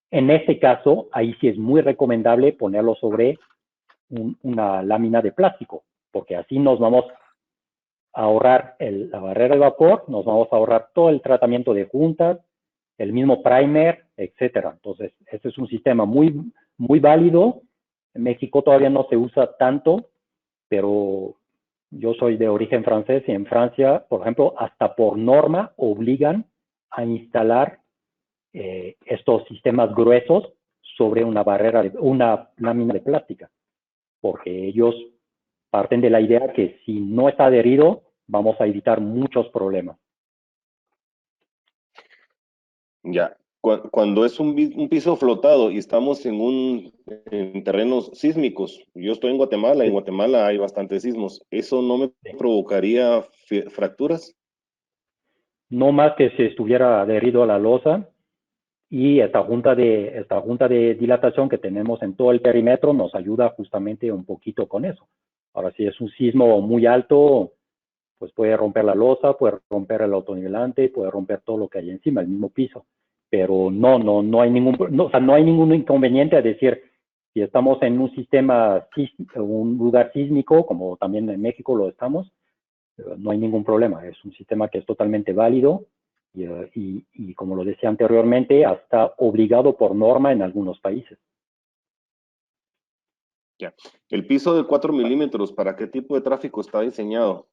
En este caso, ahí sí es muy recomendable ponerlo sobre una lámina de plástico, porque así nos vamos a ahorrar la barrera de vapor, nos vamos a ahorrar todo el tratamiento de juntas, el mismo primer, etcétera. Entonces, este es un sistema muy, muy válido. En México todavía no se usa tanto, pero yo soy de origen francés y en Francia, por ejemplo, hasta por norma obligan a instalar estos sistemas gruesos sobre una una lámina de plástica, porque ellos parten de la idea que si no está adherido, vamos a evitar muchos problemas. Ya, cuando es un piso flotado y estamos en terrenos sísmicos, yo estoy en Guatemala, en Guatemala hay bastantes sismos, ¿eso no me provocaría fracturas? No más que si estuviera adherido a la losa, y esta junta de dilatación que tenemos en todo el perímetro nos ayuda justamente un poquito con eso. Ahora, si es un sismo muy alto, pues puede romper la losa, puede romper el autonivelante, puede romper todo lo que hay encima, el mismo piso. Pero no hay ningún inconveniente a decir, si estamos en un sistema, un lugar sísmico, como también en México lo estamos, no hay ningún problema. Es un sistema que es totalmente válido y como lo decía anteriormente, hasta obligado por norma en algunos países. Ya. El piso de 4 milímetros, ¿para qué tipo de tráfico está diseñado?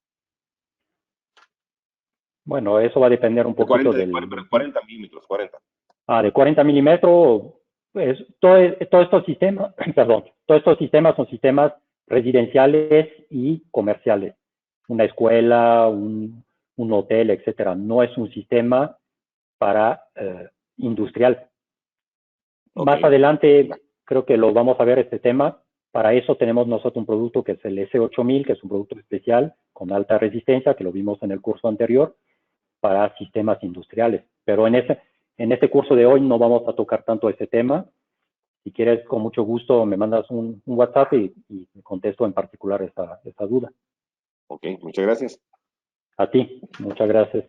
Bueno, eso va a depender un poquito del... 40 milímetros, 40. De 40 milímetros, pues, todos estos sistemas, perdón, todos estos sistemas son sistemas residenciales y comerciales. Una escuela, un hotel, etcétera. No es un sistema para industrial. Okay. Más adelante creo que lo vamos a ver este tema. Para eso tenemos nosotros un producto que es el S8000, que es un producto especial con alta resistencia, que lo vimos en el curso anterior, para sistemas industriales. Pero en este curso de hoy no vamos a tocar tanto ese tema. Si quieres, con mucho gusto, me mandas un WhatsApp y contesto en particular esta duda. Ok, muchas gracias. A ti, muchas gracias.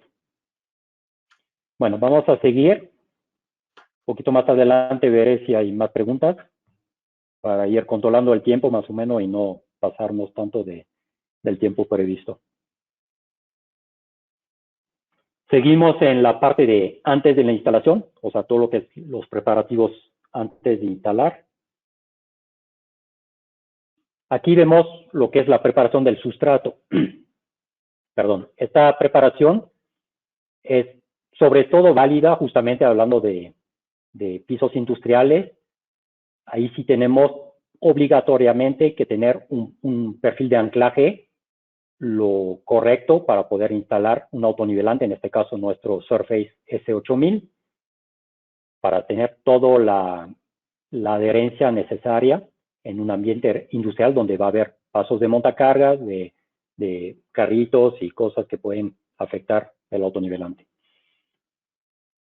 Bueno, vamos a seguir. Un poquito más adelante veré si hay más preguntas para ir controlando el tiempo más o menos y no pasarnos tanto del tiempo previsto. Seguimos en la parte de antes de la instalación, o sea, todo lo que es los preparativos antes de instalar. Aquí vemos lo que es la preparación del sustrato. Perdón, esta preparación es sobre todo válida justamente hablando de pisos industriales. Ahí sí tenemos obligatoriamente que tener un perfil de anclaje lo correcto para poder instalar un autonivelante, en este caso nuestro Surface S8000, para tener toda la adherencia necesaria en un ambiente industrial donde va a haber pasos de montacargas, de carritos y cosas que pueden afectar el autonivelante.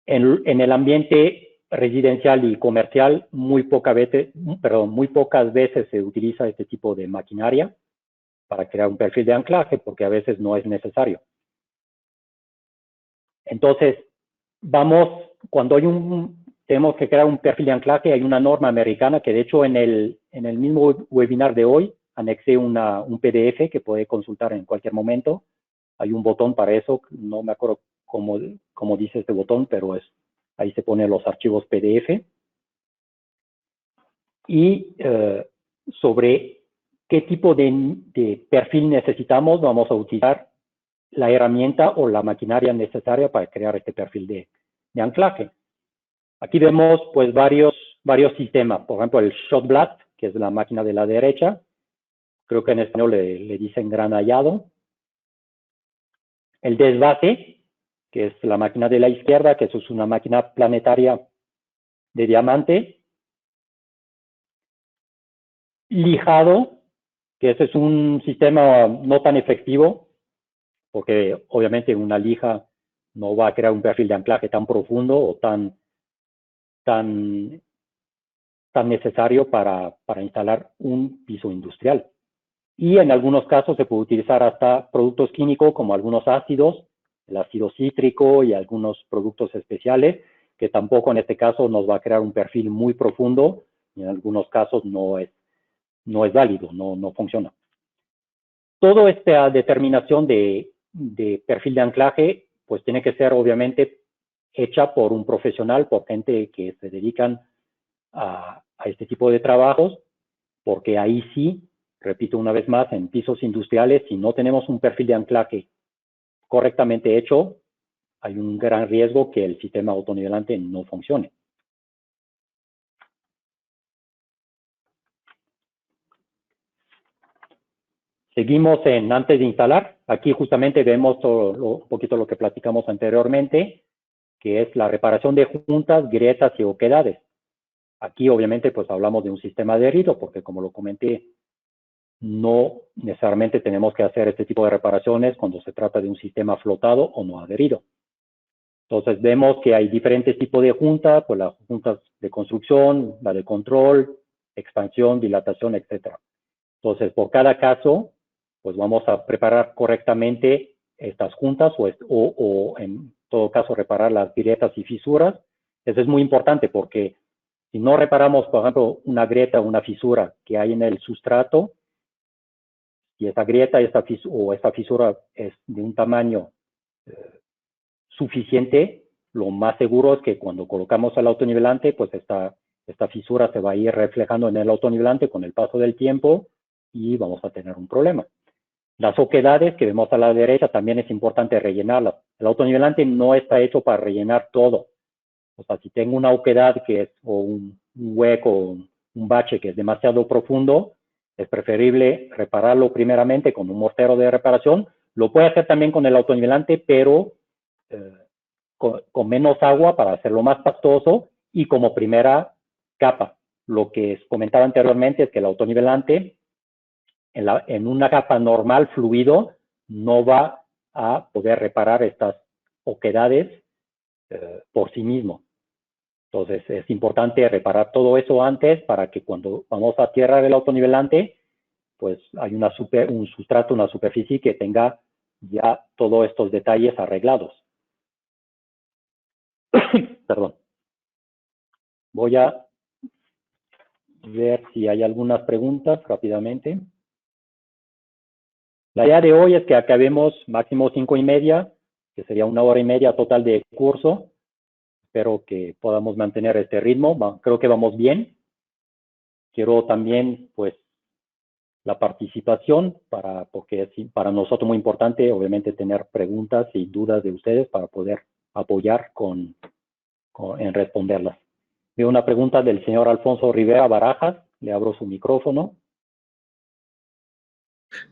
En el ambiente residencial y comercial, muy pocas veces se utiliza este tipo de maquinaria para crear un perfil de anclaje, porque a veces no es necesario. Entonces, cuando tenemos que crear un perfil de anclaje, hay una norma americana que de hecho en el mismo webinar de hoy anexé un PDF que puede consultar en cualquier momento. Hay un botón para eso, no me acuerdo cómo dice este botón, pero ahí se ponen los archivos PDF. Y sobre qué tipo de perfil necesitamos, vamos a utilizar la herramienta o la maquinaria necesaria para crear este perfil de anclaje. Aquí vemos pues varios sistemas, por ejemplo el Shot Blast, que es la máquina de la derecha, creo que en español le dicen granallado. El desbase, que es la máquina de la izquierda, que eso es una máquina planetaria de diamante. Lijado, que ese es un sistema no tan efectivo, porque obviamente una lija no va a crear un perfil de anclaje tan profundo o tan necesario para instalar un piso industrial. Y en algunos casos se puede utilizar hasta productos químicos como algunos ácidos, el ácido cítrico y algunos productos especiales, que tampoco en este caso nos va a crear un perfil muy profundo y en algunos casos no es válido, no funciona. Toda esta determinación de perfil de anclaje, pues tiene que ser obviamente hecha por un profesional, por gente que se dedican a este tipo de trabajos, porque ahí sí repito una vez más, en pisos industriales, si no tenemos un perfil de anclaje correctamente hecho, hay un gran riesgo que el sistema autonivelante no funcione. Seguimos en antes de instalar. Aquí justamente vemos un poquito lo que platicamos anteriormente, que es la reparación de juntas, grietas y oquedades. Aquí obviamente pues hablamos de un sistema adherido, porque como lo comenté, no necesariamente tenemos que hacer este tipo de reparaciones cuando se trata de un sistema flotado o no adherido. Entonces vemos que hay diferentes tipos de juntas, pues las juntas de construcción, la de control, expansión, dilatación, etc. Entonces por cada caso, pues vamos a preparar correctamente estas juntas o en todo caso reparar las grietas y fisuras. Eso es muy importante porque si no reparamos, por ejemplo, una grieta o una fisura que hay en el sustrato, y esa grieta o esta fisura es de un tamaño suficiente, lo más seguro es que cuando colocamos el autonivelante, pues esta fisura se va a ir reflejando en el autonivelante con el paso del tiempo y vamos a tener un problema. Las oquedades que vemos a la derecha también es importante rellenarlas. El autonivelante no está hecho para rellenar todo. O sea, si tengo una oquedad que es, o un hueco, un bache que es demasiado profundo, es preferible repararlo primeramente con un mortero de reparación. Lo puede hacer también con el autonivelante, pero con menos agua para hacerlo más pastoso y como primera capa. Lo que comentaba anteriormente es que el autonivelante en una capa normal, fluido, no va a poder reparar estas oquedades por sí mismo. Entonces, es importante reparar todo eso antes para que cuando vamos a tierra del autonivelante, pues hay un sustrato, una superficie que tenga ya todos estos detalles arreglados. Perdón. Voy a ver si hay algunas preguntas rápidamente. La idea de hoy es que acabemos máximo 5:30, que sería 1 hora y media total de curso. Espero que podamos mantener este ritmo. Creo que vamos bien. Quiero también, pues, la participación, porque es para nosotros muy importante, obviamente, tener preguntas y dudas de ustedes para poder apoyar en responderlas. Veo una pregunta del señor Alfonso Rivera Barajas. Le abro su micrófono.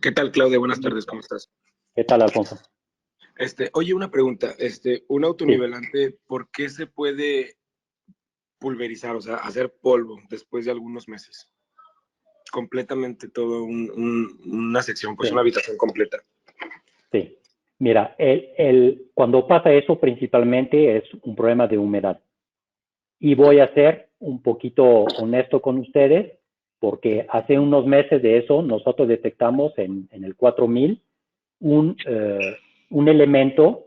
¿Qué tal, Claudia? Buenas tardes, ¿cómo estás? ¿Qué tal, Alfonso? Oye, una pregunta. Un autonivelante, sí. ¿Por qué se puede pulverizar, o sea, hacer polvo después de algunos meses? Completamente todo una sección, pues sí. Una habitación completa. Sí. Mira, cuando pasa eso, principalmente es un problema de humedad. Y voy a ser un poquito honesto con ustedes, porque hace unos meses de eso nosotros detectamos en el 4000 un elemento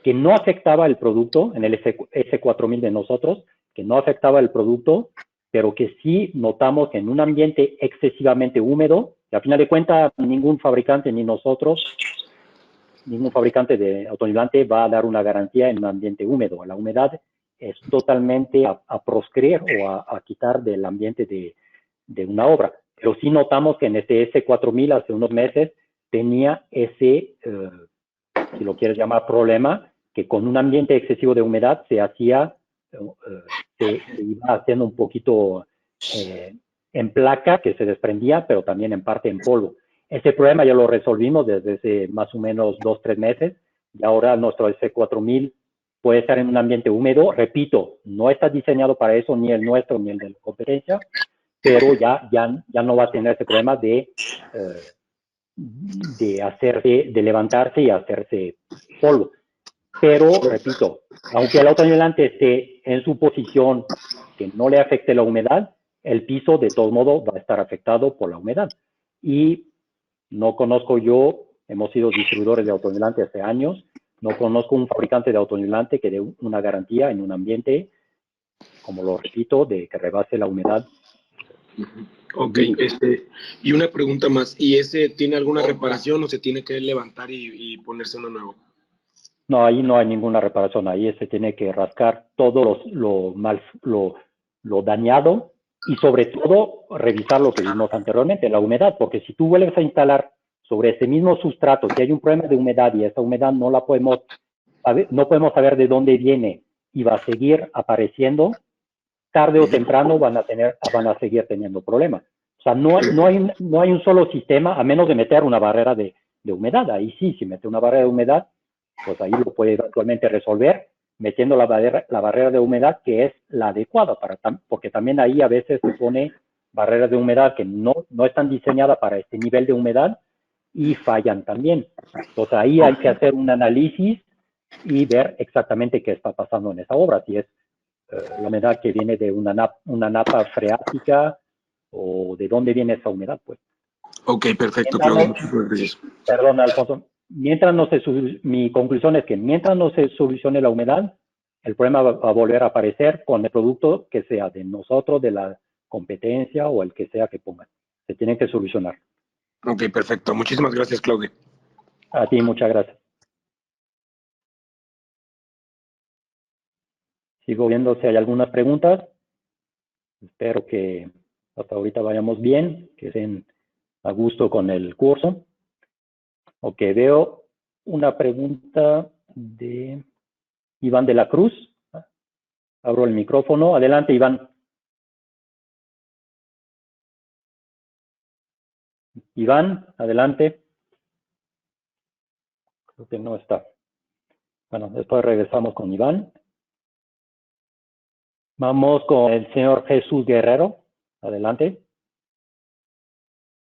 que no afectaba el producto, en el S4000 de nosotros, que no afectaba el producto, pero que sí notamos que en un ambiente excesivamente húmedo, y a final de cuentas ningún fabricante ni nosotros, ningún fabricante de autonivelante va a dar una garantía en un ambiente húmedo. La humedad es totalmente a proscribir o a quitar del ambiente de una obra. Pero sí notamos que en este S4000 hace unos meses tenía ese, si lo quieres llamar problema, que con un ambiente excesivo de humedad se hacía, se iba haciendo un poquito en placa que se desprendía, pero también en parte en polvo. Ese problema ya lo resolvimos desde hace más o menos 2-3 meses y ahora nuestro S4000 puede estar en un ambiente húmedo. Repito, no está diseñado para eso, ni el nuestro ni el de la competencia, pero ya no va a tener ese problema de levantarse y hacerse polvo. Pero, repito, aunque el autonivelante esté en su posición que no le afecte la humedad, el piso de todos modos va a estar afectado por la humedad. Y no conozco yo, hemos sido distribuidores de autonivelante hace años, no conozco un fabricante de autonivelante que dé una garantía en un ambiente, como lo repito, de que rebase la humedad. Ok, y una pregunta más, ¿y ese tiene alguna reparación o se tiene que levantar y ponerse uno nuevo? No, ahí no hay ninguna reparación, ahí se tiene que rascar todo lo dañado y sobre todo revisar lo que vimos anteriormente, la humedad, porque si tú vuelves a instalar sobre ese mismo sustrato, si hay un problema de humedad y esa humedad no podemos saber de dónde viene y va a seguir apareciendo, tarde o temprano van a seguir teniendo problemas. O sea, no hay un solo sistema, a menos de meter una barrera de humedad. Ahí sí, si mete una barrera de humedad, pues ahí lo puede eventualmente resolver, metiendo la barrera de humedad que es la adecuada, porque también ahí a veces se pone barreras de humedad que no están diseñadas para este nivel de humedad y fallan también. Entonces ahí hay que hacer un análisis y ver exactamente qué está pasando en esa obra, si es la humedad que viene de una napa freática o de dónde viene esa humedad, pues. Ok, perfecto, Claudio. Muchas gracias. Perdón, Alfonso. Mi conclusión es que mientras no se solucione la humedad, el problema va a volver a aparecer con el producto que sea de nosotros, de la competencia o el que sea que pongan. Se tiene que solucionar. Ok, perfecto. Muchísimas gracias, Claudio. A ti, muchas gracias. Sigo viendo si hay algunas preguntas. Espero que hasta ahorita vayamos bien, que estén a gusto con el curso. Ok, veo una pregunta de Iván de la Cruz. Abro el micrófono. Adelante, Iván. Iván, adelante. Creo que no está. Bueno, después regresamos con Iván. Vamos con el señor Jesús Guerrero. Adelante.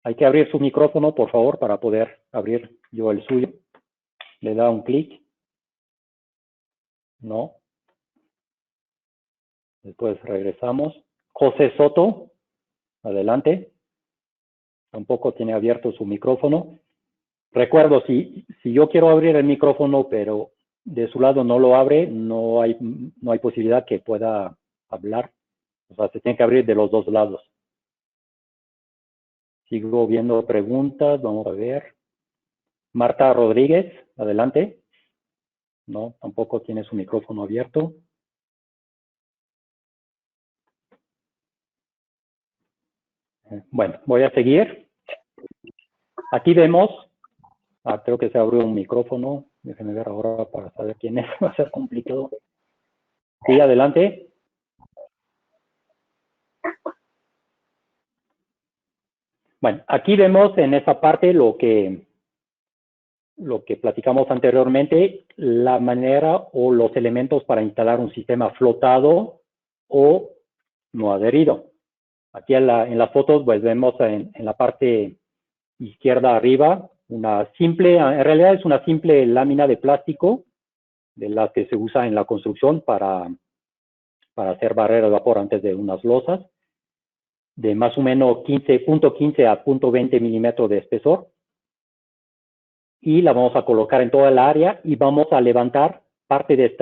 Hay que abrir su micrófono, por favor, para poder abrir yo el suyo. Le da un clic. No. Después regresamos. José Soto. Adelante. Tampoco tiene abierto su micrófono. Recuerdo, si yo quiero abrir el micrófono, pero de su lado no lo abre, no hay posibilidad que pueda hablar. O sea, se tiene que abrir de los dos lados. Sigo viendo preguntas, vamos a ver. Marta Rodríguez, adelante. No, tampoco tiene su micrófono abierto. Bueno, voy a seguir. Aquí vemos, creo que se abrió un micrófono. Déjenme ver ahora para saber quién es, va a ser complicado. Sí, adelante. Bueno, aquí vemos en esa parte lo que platicamos anteriormente, la manera o los elementos para instalar un sistema flotado o no adherido. Aquí en las fotos pues vemos en la parte izquierda arriba en realidad es una simple lámina de plástico de la que se usa en la construcción para hacer barrera de vapor antes de unas losas, de más o menos 0.15 a 0.20 milímetros de espesor. Y la vamos a colocar en toda la área y vamos a levantar parte de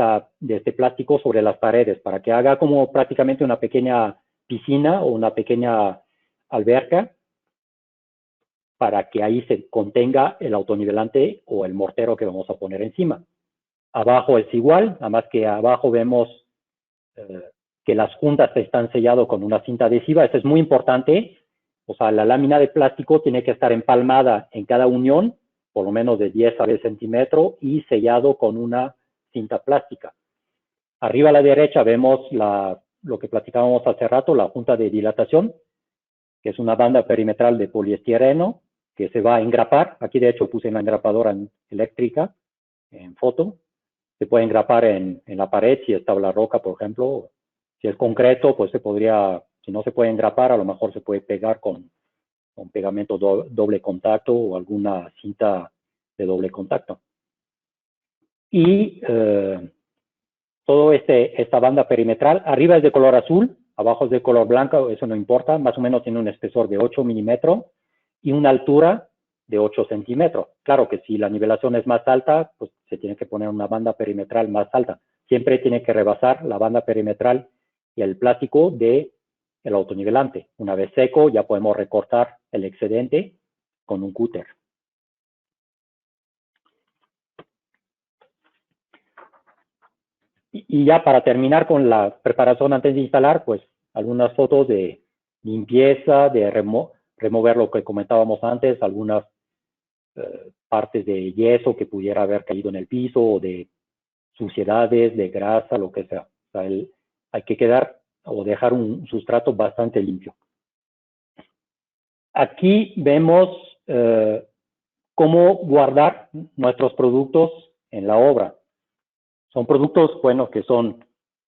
este plástico sobre las paredes para que haga como prácticamente una pequeña piscina o una pequeña alberca para que ahí se contenga el autonivelante o el mortero que vamos a poner encima. Abajo es igual, nada más que abajo vemos que las juntas están selladas con una cinta adhesiva. Eso es muy importante. O sea, la lámina de plástico tiene que estar empalmada en cada unión, por lo menos de 10 a 10 centímetros, y sellado con una cinta plástica. Arriba a la derecha vemos lo que platicábamos hace rato, la junta de dilatación, que es una banda perimetral de poliestireno que se va a engrapar. Aquí de hecho puse una engrapadora eléctrica en foto. Se puede engrapar en la pared si es tabla roca, por ejemplo. Si es concreto, pues si no se puede engrapar, a lo mejor se puede pegar con pegamento doble contacto o alguna cinta de doble contacto. Y todo esta banda perimetral, arriba es de color azul, abajo es de color blanco, eso no importa, más o menos tiene un espesor de 8 milímetros y una altura de 8 centímetros. Claro que si la nivelación es más alta, pues se tiene que poner una banda perimetral más alta. Siempre tiene que rebasar la banda perimetral y el plástico del autonivelante. Una vez seco, ya podemos recortar el excedente con un cúter. Y ya para terminar con la preparación antes de instalar, pues algunas fotos de limpieza, de remover lo que comentábamos antes, algunas partes de yeso que pudiera haber caído en el piso, o de suciedades, de grasa, lo que sea. O sea, hay que quedar o dejar un sustrato bastante limpio. Aquí vemos cómo guardar nuestros productos en la obra. Son productos, bueno, que son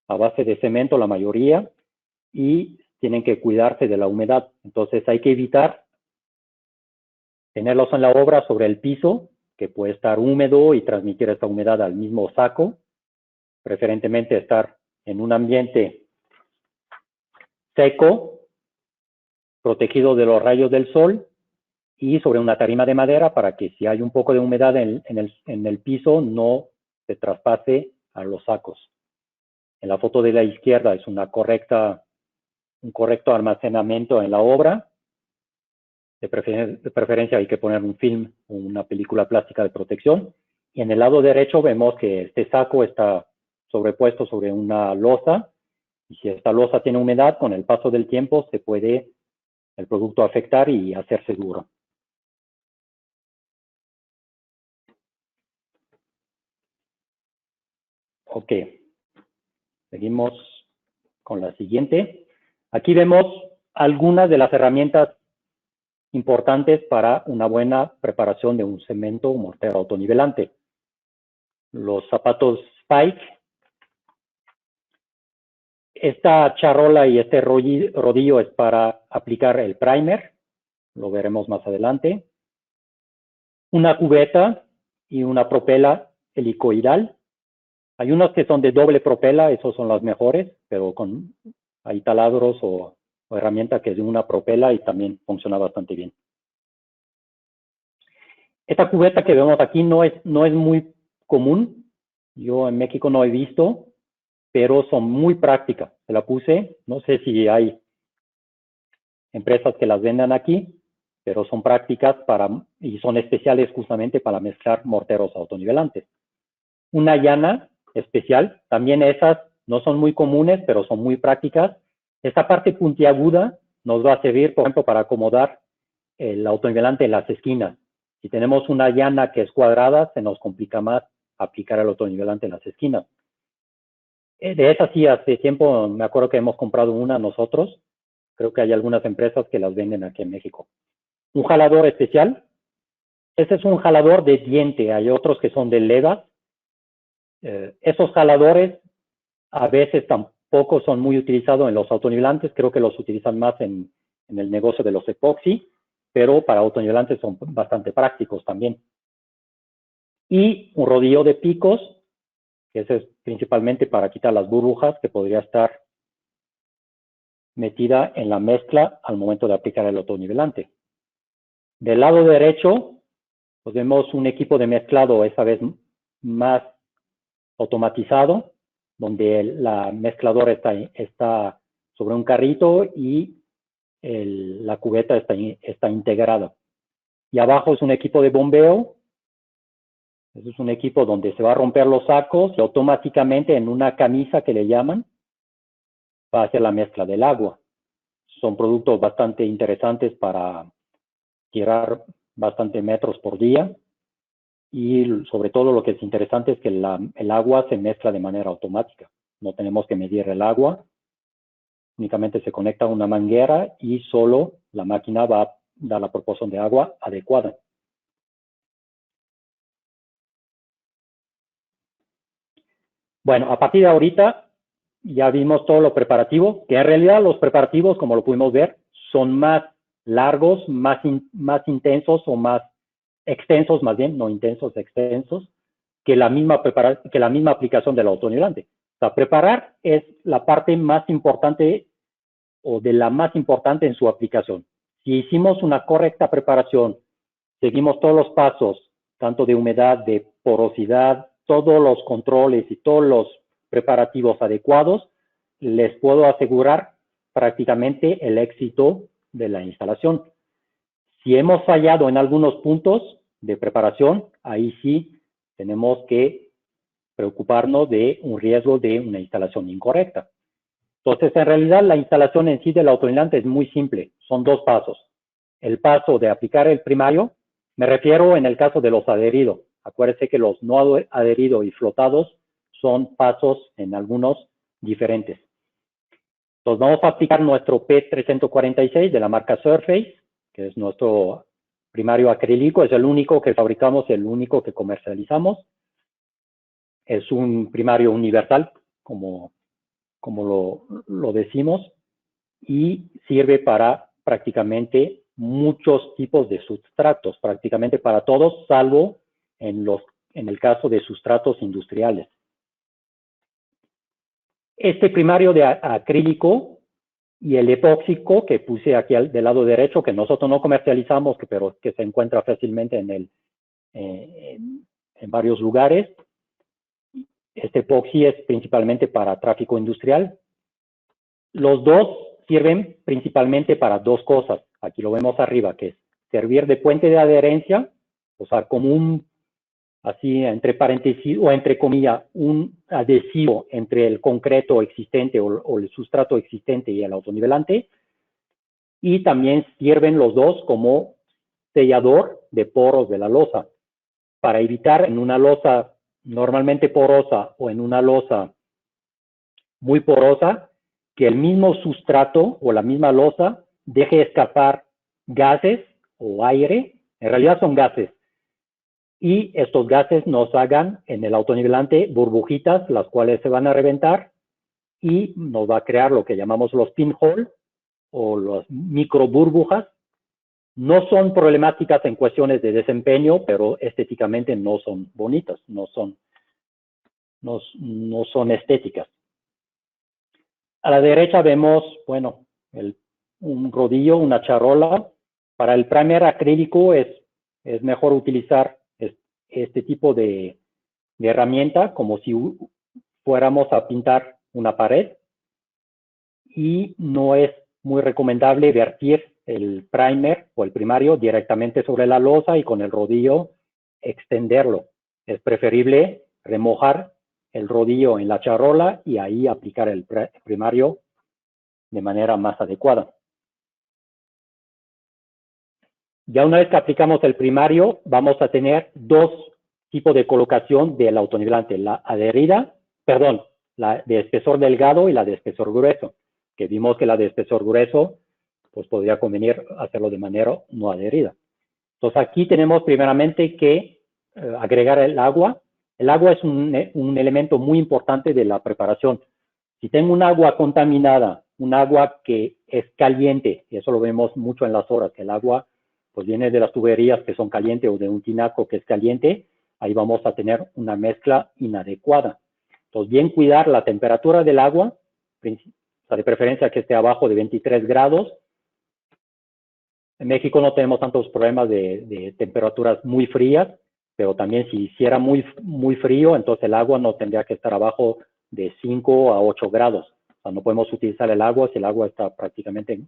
a base de cemento la mayoría y tienen que cuidarse de la humedad. Entonces hay que evitar tenerlos en la obra sobre el piso, que puede estar húmedo y transmitir esta humedad al mismo saco. Preferentemente estar en un ambiente seco, protegido de los rayos del sol, y sobre una tarima de madera para que si hay un poco de humedad en el piso no se traspase a los sacos. En la foto de la izquierda es un correcto almacenamiento en la obra. De preferencia hay que poner un film o una película plástica de protección. Y en el lado derecho vemos que este saco está sobrepuesto sobre una losa. Y si esta losa tiene humedad, con el paso del tiempo se puede el producto afectar y hacerse duro. Ok, seguimos con la siguiente. Aquí vemos algunas de las herramientas importantes para una buena preparación de un cemento o mortero autonivelante. Los zapatos Spike. Esta charola y este rodillo es para aplicar el primer, lo veremos más adelante. Una cubeta y una propela helicoidal. Hay unos que son de doble propela, esos son las mejores, pero hay taladros o herramienta que es de una propela y también funciona bastante bien. Esta cubeta que vemos aquí no es muy común. Yo en México no he visto, pero son muy prácticas. Se la puse, no sé si hay empresas que las vendan aquí, pero son prácticas y son especiales justamente para mezclar morteros autonivelantes. Una llana especial, también esas no son muy comunes, pero son muy prácticas. Esta parte puntiaguda nos va a servir, por ejemplo, para acomodar el autonivelante en las esquinas. Si tenemos una llana que es cuadrada, se nos complica más aplicar el autonivelante en las esquinas. De esas sí, hace tiempo me acuerdo que hemos comprado una nosotros. Creo que hay algunas empresas que las venden aquí en México. Un jalador especial. Este es un jalador de diente. Hay otros que son de levas. Esos jaladores a veces tampoco son muy utilizados en los autonivelantes. Creo que los utilizan más en el negocio de los epoxi, pero para autonivelantes son bastante prácticos también. Y un rodillo de picos, que ese es principalmente para quitar las burbujas que podría estar metida en la mezcla al momento de aplicar el autonivelante. Del lado derecho, pues vemos un equipo de mezclado, esta vez más automatizado, donde la mezcladora está sobre un carrito y la cubeta está integrada. Y abajo es un equipo de bombeo. Eso es un equipo donde se va a romper los sacos y automáticamente en una camisa que le llaman va a hacer la mezcla del agua. Son productos bastante interesantes para tirar bastante metros por día. Y sobre todo lo que es interesante es que el agua se mezcla de manera automática. No tenemos que medir el agua. Únicamente se conecta a una manguera y solo la máquina va a dar la proporción de agua adecuada. Bueno, a partir de ahorita ya vimos todo lo preparativo, que en realidad los preparativos, como lo pudimos ver, son más largos, más intensos o más extensos, más bien, no intensos, extensos, que la misma aplicación del autonivelante. O sea, preparar es la parte más importante o de la más importante en su aplicación. Si hicimos una correcta preparación, seguimos todos los pasos, tanto de humedad, de porosidad, todos los controles y todos los preparativos adecuados, les puedo asegurar prácticamente el éxito de la instalación. Si hemos fallado en algunos puntos de preparación, ahí sí tenemos que preocuparnos de un riesgo de una instalación incorrecta. Entonces, en realidad, la instalación en sí del autonivelante es muy simple. Son dos pasos. El paso de aplicar el primario, me refiero en el caso de los adheridos. Acuérdense que los no adheridos y flotados son pasos en algunos diferentes. Entonces, vamos a aplicar nuestro P346 de la marca Surface, que es nuestro primario acrílico. Es el único que fabricamos, el único que comercializamos. Es un primario universal, como lo decimos, y sirve para prácticamente muchos tipos de sustratos, prácticamente para todos, salvo en el caso de sustratos industriales. Este primario de acrílico y el epóxico que puse aquí del lado derecho, que nosotros no comercializamos, pero que se encuentra fácilmente en varios lugares. Este epoxi es principalmente para tráfico industrial. Los dos sirven principalmente para dos cosas. Aquí lo vemos arriba, que es servir de puente de adherencia, o sea, como así entre paréntesis o entre comillas, un adhesivo entre el concreto existente o el sustrato existente y el autonivelante. Y también sirven los dos como sellador de poros de la losa, para evitar en una losa normalmente porosa o en una losa muy porosa, que el mismo sustrato o la misma losa deje escapar gases o aire, en realidad son gases, y estos gases nos hagan en el autonivelante burbujitas, las cuales se van a reventar y nos va a crear lo que llamamos los pinhole o las micro burbujas. No son problemáticas en cuestiones de desempeño, pero estéticamente no son bonitas, no son estéticas. A la derecha vemos, bueno, un rodillo, una charola. Para el primer acrílico es mejor utilizar este tipo de herramienta, como si fuéramos a pintar una pared. Y no es muy recomendable vertir el primer o el primario directamente sobre la losa y con el rodillo extenderlo. Es preferible remojar el rodillo en la charola y ahí aplicar el primario de manera más adecuada. Ya una vez que aplicamos el primario, vamos a tener dos tipos de colocación del autonivelante, la adherida, perdón, la de espesor delgado y la de espesor grueso, que vimos que la de espesor grueso, pues podría convenir hacerlo de manera no adherida. Entonces aquí tenemos primeramente que agregar el agua. El agua es un elemento muy importante de la preparación. Si tengo un agua contaminada, un agua que es caliente, y eso lo vemos mucho en las obras, que el agua pues viene de las tuberías que son calientes o de un tinaco que es caliente, ahí vamos a tener una mezcla inadecuada. Entonces, bien cuidar la temperatura del agua, o sea, de preferencia que esté abajo de 23 grados. En México no tenemos tantos problemas de temperaturas muy frías, pero también si hiciera muy frío, entonces el agua no tendría que estar abajo de 5 a 8 grados. O sea, no podemos utilizar el agua si el agua está prácticamente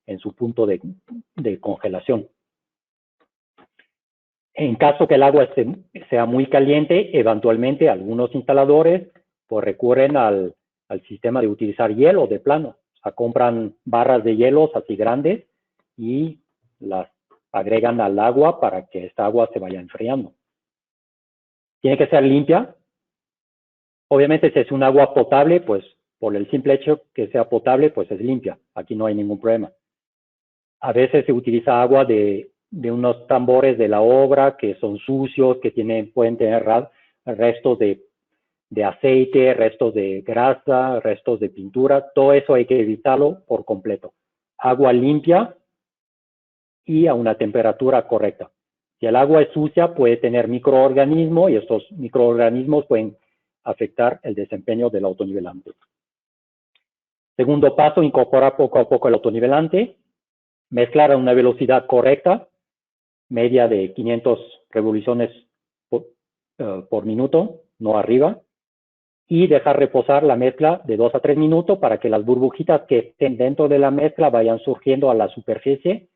en su punto de congelación. En caso que el agua sea muy caliente, eventualmente algunos instaladores pues recurren al sistema de utilizar hielo de plano. O sea, compran barras de hielos así grandes y las agregan al agua para que esta agua se vaya enfriando. Tiene que ser limpia. Obviamente, si es un agua potable, pues por el simple hecho que sea potable, pues es limpia. Aquí no hay ningún problema. A veces se utiliza agua de unos tambores de la obra que son sucios, que pueden tener restos de aceite, restos de grasa, restos de pintura. Todo eso hay que evitarlo por completo. Agua limpia y a una temperatura correcta. Si el agua es sucia, puede tener microorganismos y estos microorganismos pueden afectar el desempeño del autonivelante. Segundo paso, incorporar poco a poco el autonivelante, mezclar a una velocidad correcta, media de 500 revoluciones por minuto, no arriba, y dejar reposar la mezcla de 2 a 3 minutos para que las burbujitas que estén dentro de la mezcla vayan surgiendo a la superficie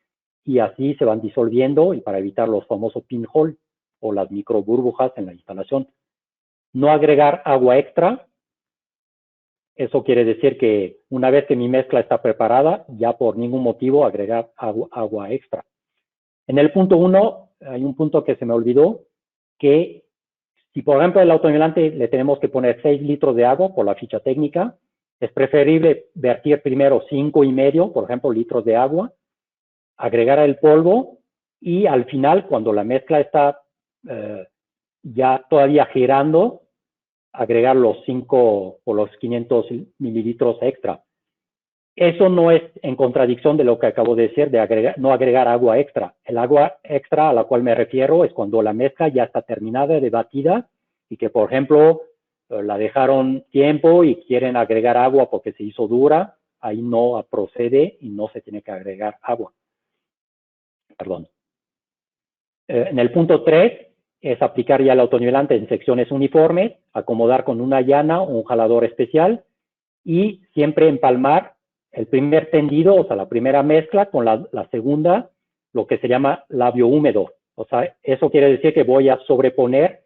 y así se van disolviendo y para evitar los famosos pinhole o las micro burbujas en la instalación. No agregar agua extra Eso quiere decir que una vez que mi mezcla está preparada, ya por ningún motivo agregar agua extra. En el punto 1, hay un punto que se me olvidó, que si por ejemplo el autonivelante le tenemos que poner 6 litros de agua por la ficha técnica, es preferible vertir primero 5,5, por ejemplo, litros de agua, agregar el polvo y al final, cuando la mezcla está ya todavía girando, agregar los 5 o los 500 mililitros extra. Eso no es en contradicción de lo que acabo de decir, de no agregar agua extra. El agua extra a la cual me refiero es cuando la mezcla ya está terminada de batida y que, por ejemplo, la dejaron tiempo y quieren agregar agua porque se hizo dura, ahí no procede y no se tiene que agregar agua. Perdón. En el punto 3 es aplicar ya el autonivelante en secciones uniformes, acomodar con una llana o un jalador especial y siempre empalmar el primer tendido, o sea, la primera mezcla con la segunda, lo que se llama labio húmedo. O sea, eso quiere decir que voy a sobreponer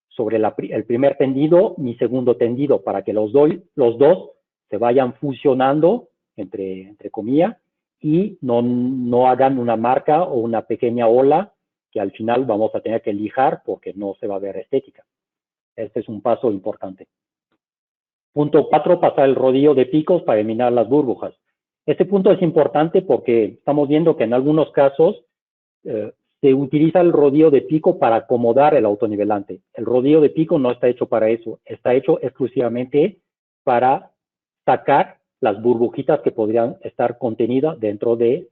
sobre el primer tendido mi segundo tendido para que los dos se vayan fusionando, entre comillas, y no hagan una marca o una pequeña ola que al final vamos a tener que lijar porque no se va a ver estética. Este es un paso importante. Punto 4, pasar el rodillo de picos para eliminar las burbujas. Este punto es importante porque estamos viendo que en algunos casos se utiliza el rodillo de pico para acomodar el autonivelante. El rodillo de pico no está hecho para eso, está hecho exclusivamente para sacar las burbujitas que podrían estar contenidas dentro de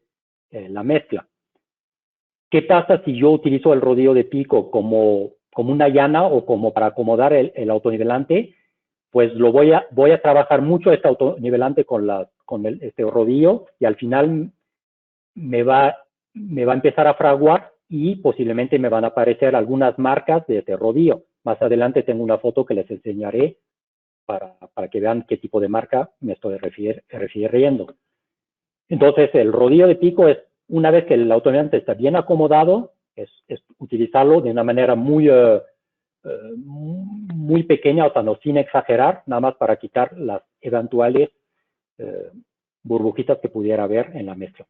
la mezcla. ¿Qué pasa si yo utilizo el rodillo de pico como una llana o como para acomodar el autonivelante? Pues voy a trabajar mucho este autonivelante con este rodillo y al final me va a empezar a fraguar y posiblemente me van a aparecer algunas marcas de este rodillo. Más adelante tengo una foto que les enseñaré para que vean qué tipo de marca me estoy refiriendo. Entonces, el rodillo de pico es, una vez que el autonivelante está bien acomodado, es utilizarlo de una manera muy pequeña, o sea, no sin exagerar, nada más para quitar las eventuales burbujitas que pudiera haber en la mezcla.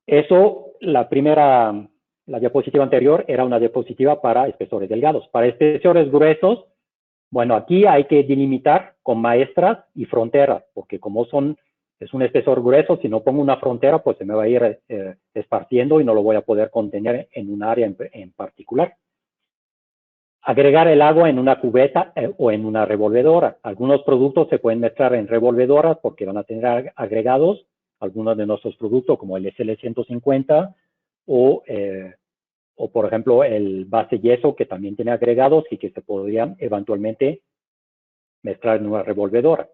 Eso, la diapositiva anterior era una diapositiva para espesores delgados. Para espesores gruesos, bueno, aquí hay que delimitar con maestras y fronteras, porque como es un espesor grueso, si no pongo una frontera, pues se me va a ir esparciendo y no lo voy a poder contener en un área en particular. Agregar el agua en una cubeta o en una revolvedora. Algunos productos se pueden mezclar en revolvedoras porque van a tener agregados algunos de nuestros productos como el SL150 o por ejemplo el base yeso que también tiene agregados y que se podrían eventualmente mezclar en una revolvedora.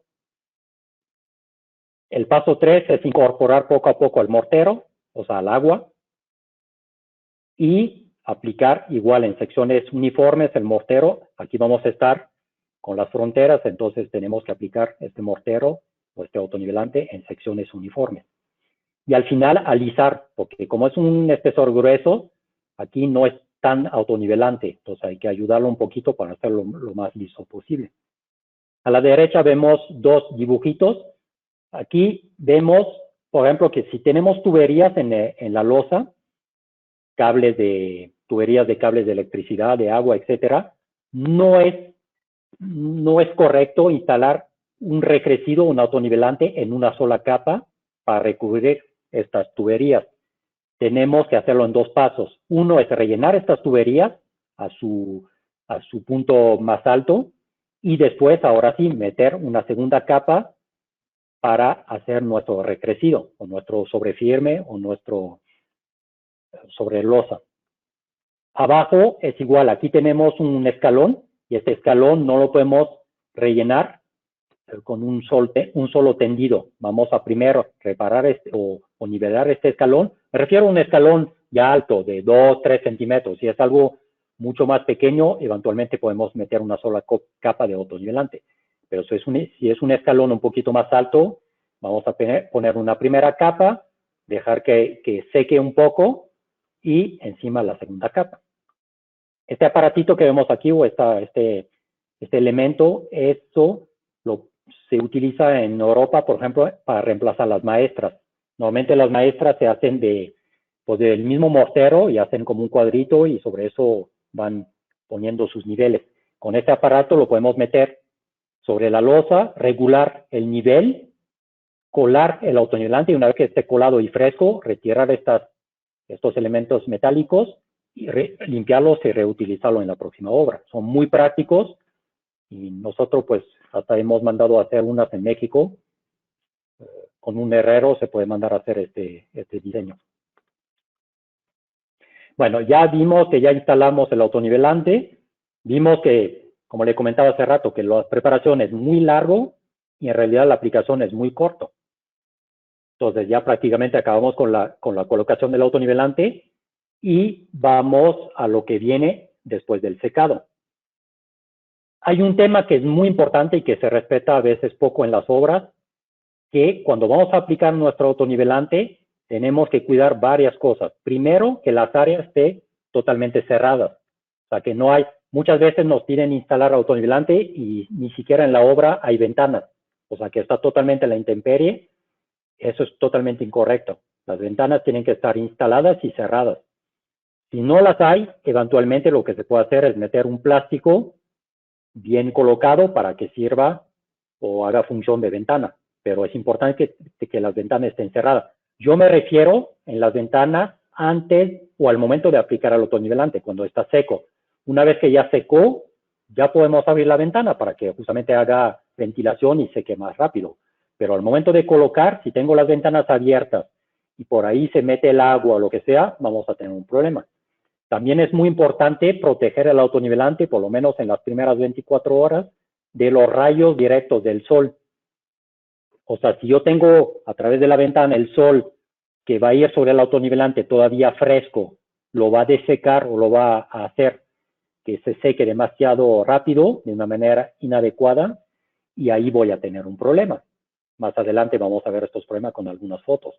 El paso 3 es incorporar poco a poco el mortero, o sea, el agua, y aplicar igual en secciones uniformes el mortero. Aquí vamos a estar con las fronteras, entonces tenemos que aplicar este mortero o este autonivelante en secciones uniformes. Y al final alisar, porque como es un espesor grueso, aquí no es tan autonivelante, entonces hay que ayudarlo un poquito para hacerlo lo más liso posible. A la derecha vemos dos dibujitos. Aquí vemos, por ejemplo, que si tenemos tuberías en la losa, tuberías de cables de electricidad, de agua, etcétera, no es correcto instalar un recrecido, un autonivelante en una sola capa para recubrir estas tuberías. Tenemos que hacerlo en dos pasos. Uno es rellenar estas tuberías a su punto más alto y después, ahora sí, meter una segunda capa para hacer nuestro recrecido o nuestro sobrefirme o nuestro sobre losa. Abajo es igual, aquí tenemos un escalón y este escalón no lo podemos rellenar con un solo tendido. Vamos a primero reparar o nivelar este escalón. Me refiero a un escalón ya alto de 2-3 centímetros. Si es algo mucho más pequeño, eventualmente podemos meter una sola capa de autonivelante. Pero si es un escalón un poquito más alto, vamos a poner una primera capa, dejar que seque un poco y encima la segunda capa. Este aparatito que vemos aquí o este Este elemento, se utiliza en Europa, por ejemplo, para reemplazar las maestras. Normalmente las maestras se hacen del mismo mortero y hacen como un cuadrito y sobre eso van poniendo sus niveles. Con este aparato lo podemos meter sobre la losa, regular el nivel, colar el autonivelante y una vez que esté colado y fresco, retirar estos elementos metálicos y limpiarlos y reutilizarlo en la próxima obra. Son muy prácticos y nosotros pues hasta hemos mandado a hacer unas en México. Con un herrero se puede mandar a hacer este diseño. Bueno, ya vimos que ya instalamos el autonivelante, vimos que, como le comentaba hace rato, que la preparación es muy largo y en realidad la aplicación es muy corto. Entonces ya prácticamente acabamos con la colocación del autonivelante y vamos a lo que viene después del secado. Hay un tema que es muy importante y que se respeta a veces poco en las obras, que cuando vamos a aplicar nuestro autonivelante tenemos que cuidar varias cosas. Primero, que las áreas estén totalmente cerradas. O sea, que no hay, muchas veces nos piden instalar autonivelante y ni siquiera en la obra hay ventanas. O sea, que está totalmente a la intemperie. Eso es totalmente incorrecto. Las ventanas tienen que estar instaladas y cerradas. Si no las hay, eventualmente lo que se puede hacer es meter un plástico bien colocado para que sirva o haga función de ventana. Pero es importante que las ventanas estén cerradas. Yo me refiero en las ventanas antes o al momento de aplicar el autonivelante, cuando está seco. Una vez que ya secó, ya podemos abrir la ventana para que justamente haga ventilación y seque más rápido. Pero al momento de colocar, si tengo las ventanas abiertas y por ahí se mete el agua o lo que sea, vamos a tener un problema. También es muy importante proteger el autonivelante, por lo menos en las primeras 24 horas, de los rayos directos del sol. O sea, si yo tengo a través de la ventana el sol que va a ir sobre el autonivelante todavía fresco, lo va a desecar o lo va a hacer que se seque demasiado rápido, de una manera inadecuada, y ahí voy a tener un problema. Más adelante vamos a ver estos problemas con algunas fotos.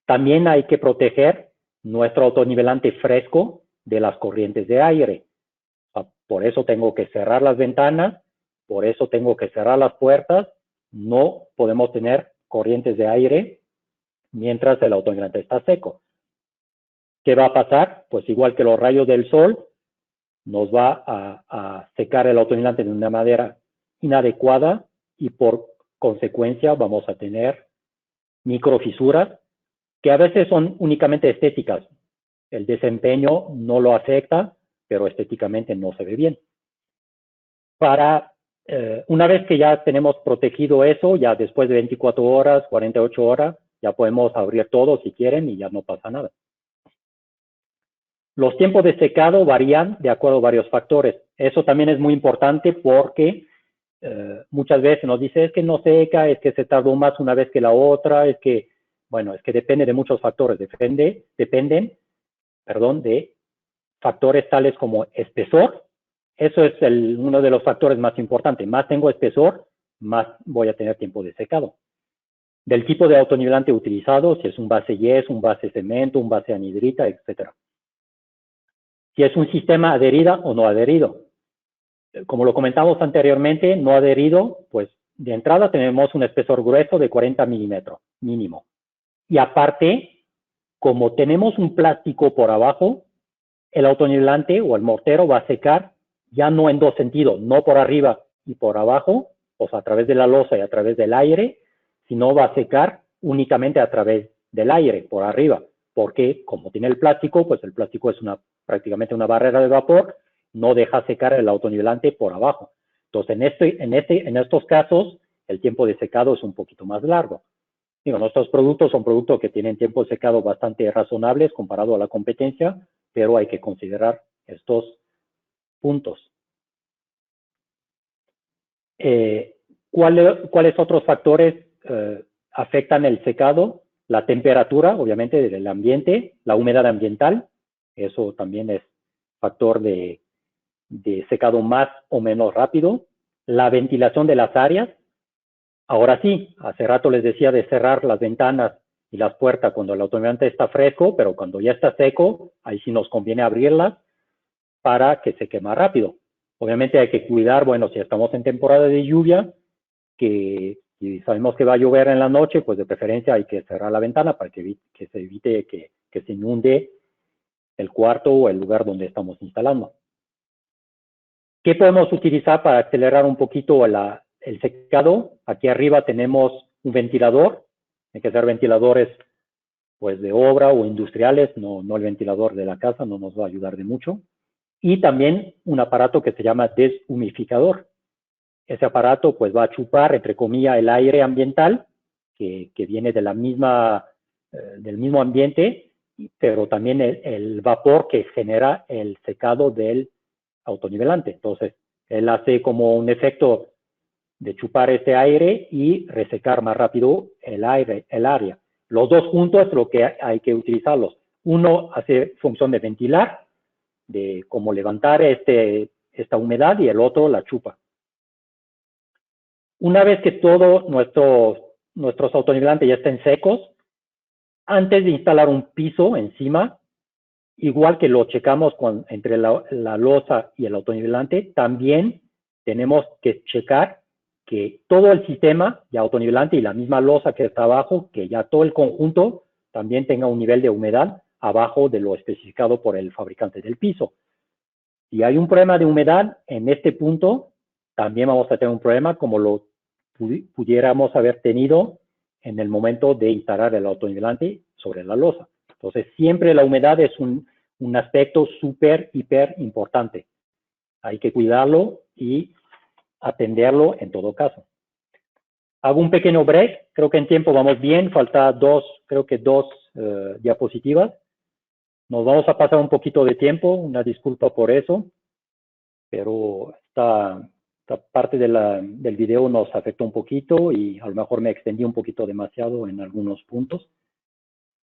También hay que proteger nuestro autonivelante fresco de las corrientes de aire. Por eso tengo que cerrar las ventanas, por eso tengo que cerrar las puertas. No podemos tener corrientes de aire mientras el autonivelante está seco. ¿Qué va a pasar? Pues igual que los rayos del sol, nos va a secar el autonivelante de una manera inadecuada y por consecuencia vamos a tener microfisuras que a veces son únicamente estéticas. El desempeño no lo afecta, pero estéticamente no se ve bien. Una vez que ya tenemos protegido eso, ya después de 24 horas, 48 horas, ya podemos abrir todo si quieren y ya no pasa nada. Los tiempos de secado varían de acuerdo a varios factores. Eso también es muy importante porque muchas veces nos dice es que no seca, es que se tardó más una vez que la otra, es que depende de muchos factores. Dependen de factores tales como espesor. Eso es uno de los factores más importantes. Más tengo espesor, más voy a tener tiempo de secado. Del tipo de autonivelante utilizado, si es un base yes, un base cemento, un base anhidrita, etc. Si es un sistema adherida o no adherido. Como lo comentamos anteriormente, no adherido, pues de entrada tenemos un espesor grueso de 40 milímetros mínimo. Y aparte, como tenemos un plástico por abajo, el autonivelante o el mortero va a secar ya no en dos sentidos, no por arriba y por abajo, o sea, a través de la losa y a través del aire, sino va a secar únicamente a través del aire, por arriba, porque como tiene el plástico, pues el plástico es prácticamente una barrera de vapor, no deja secar el autonivelante por abajo. Entonces, en estos casos, el tiempo de secado es un poquito más largo. Nuestros productos son productos que tienen tiempo de secado bastante razonables comparado a la competencia, pero hay que considerar estos puntos. ¿Cuáles otros factores afectan el secado? La temperatura, obviamente, del ambiente, la humedad ambiental, eso también es factor de secado más o menos rápido. La ventilación de las áreas. Ahora sí, hace rato les decía de cerrar las ventanas y las puertas cuando el autonivelante está fresco, pero cuando ya está seco, ahí sí nos conviene abrirlas para que seque más rápido. Obviamente hay que cuidar, bueno, si estamos en temporada de lluvia, que si sabemos que va a llover en la noche, pues de preferencia hay que cerrar la ventana para que se evite que se inunde el cuarto o el lugar donde estamos instalando. ¿Qué podemos utilizar para acelerar un poquito el secado? Aquí arriba tenemos un ventilador. Hay que ser ventiladores pues de obra o industriales, no el ventilador de la casa, no nos va a ayudar de mucho. Y también un aparato que se llama deshumificador. Ese aparato pues va a chupar, entre comillas, el aire ambiental que viene de la del mismo ambiente, pero también el vapor que genera el secado del autonivelante. Entonces, él hace como un efecto de chupar ese aire y resecar más rápido el área. Los dos juntos es lo que hay que utilizarlos. Uno hace función de ventilar, de como levantar esta humedad, y el otro la chupa. Una vez que todos nuestros autonivelantes ya estén secos, antes de instalar un piso encima, igual que lo checamos entre la losa y el autonivelante, también tenemos que checar que todo el sistema de autonivelante y la misma losa que está abajo, que ya todo el conjunto también tenga un nivel de humedad abajo de lo especificado por el fabricante del piso. Si hay un problema de humedad en este punto, también vamos a tener un problema como lo pudiéramos haber tenido en el momento de instalar el autonivelante sobre la losa. Entonces, siempre la humedad es un aspecto hiper importante. Hay que cuidarlo y atenderlo en todo caso. Hago un pequeño break. Creo que en tiempo vamos bien. Falta dos diapositivas. Nos vamos a pasar un poquito de tiempo. Una disculpa por eso. Pero esta parte del video nos afectó un poquito y a lo mejor me extendí un poquito demasiado en algunos puntos.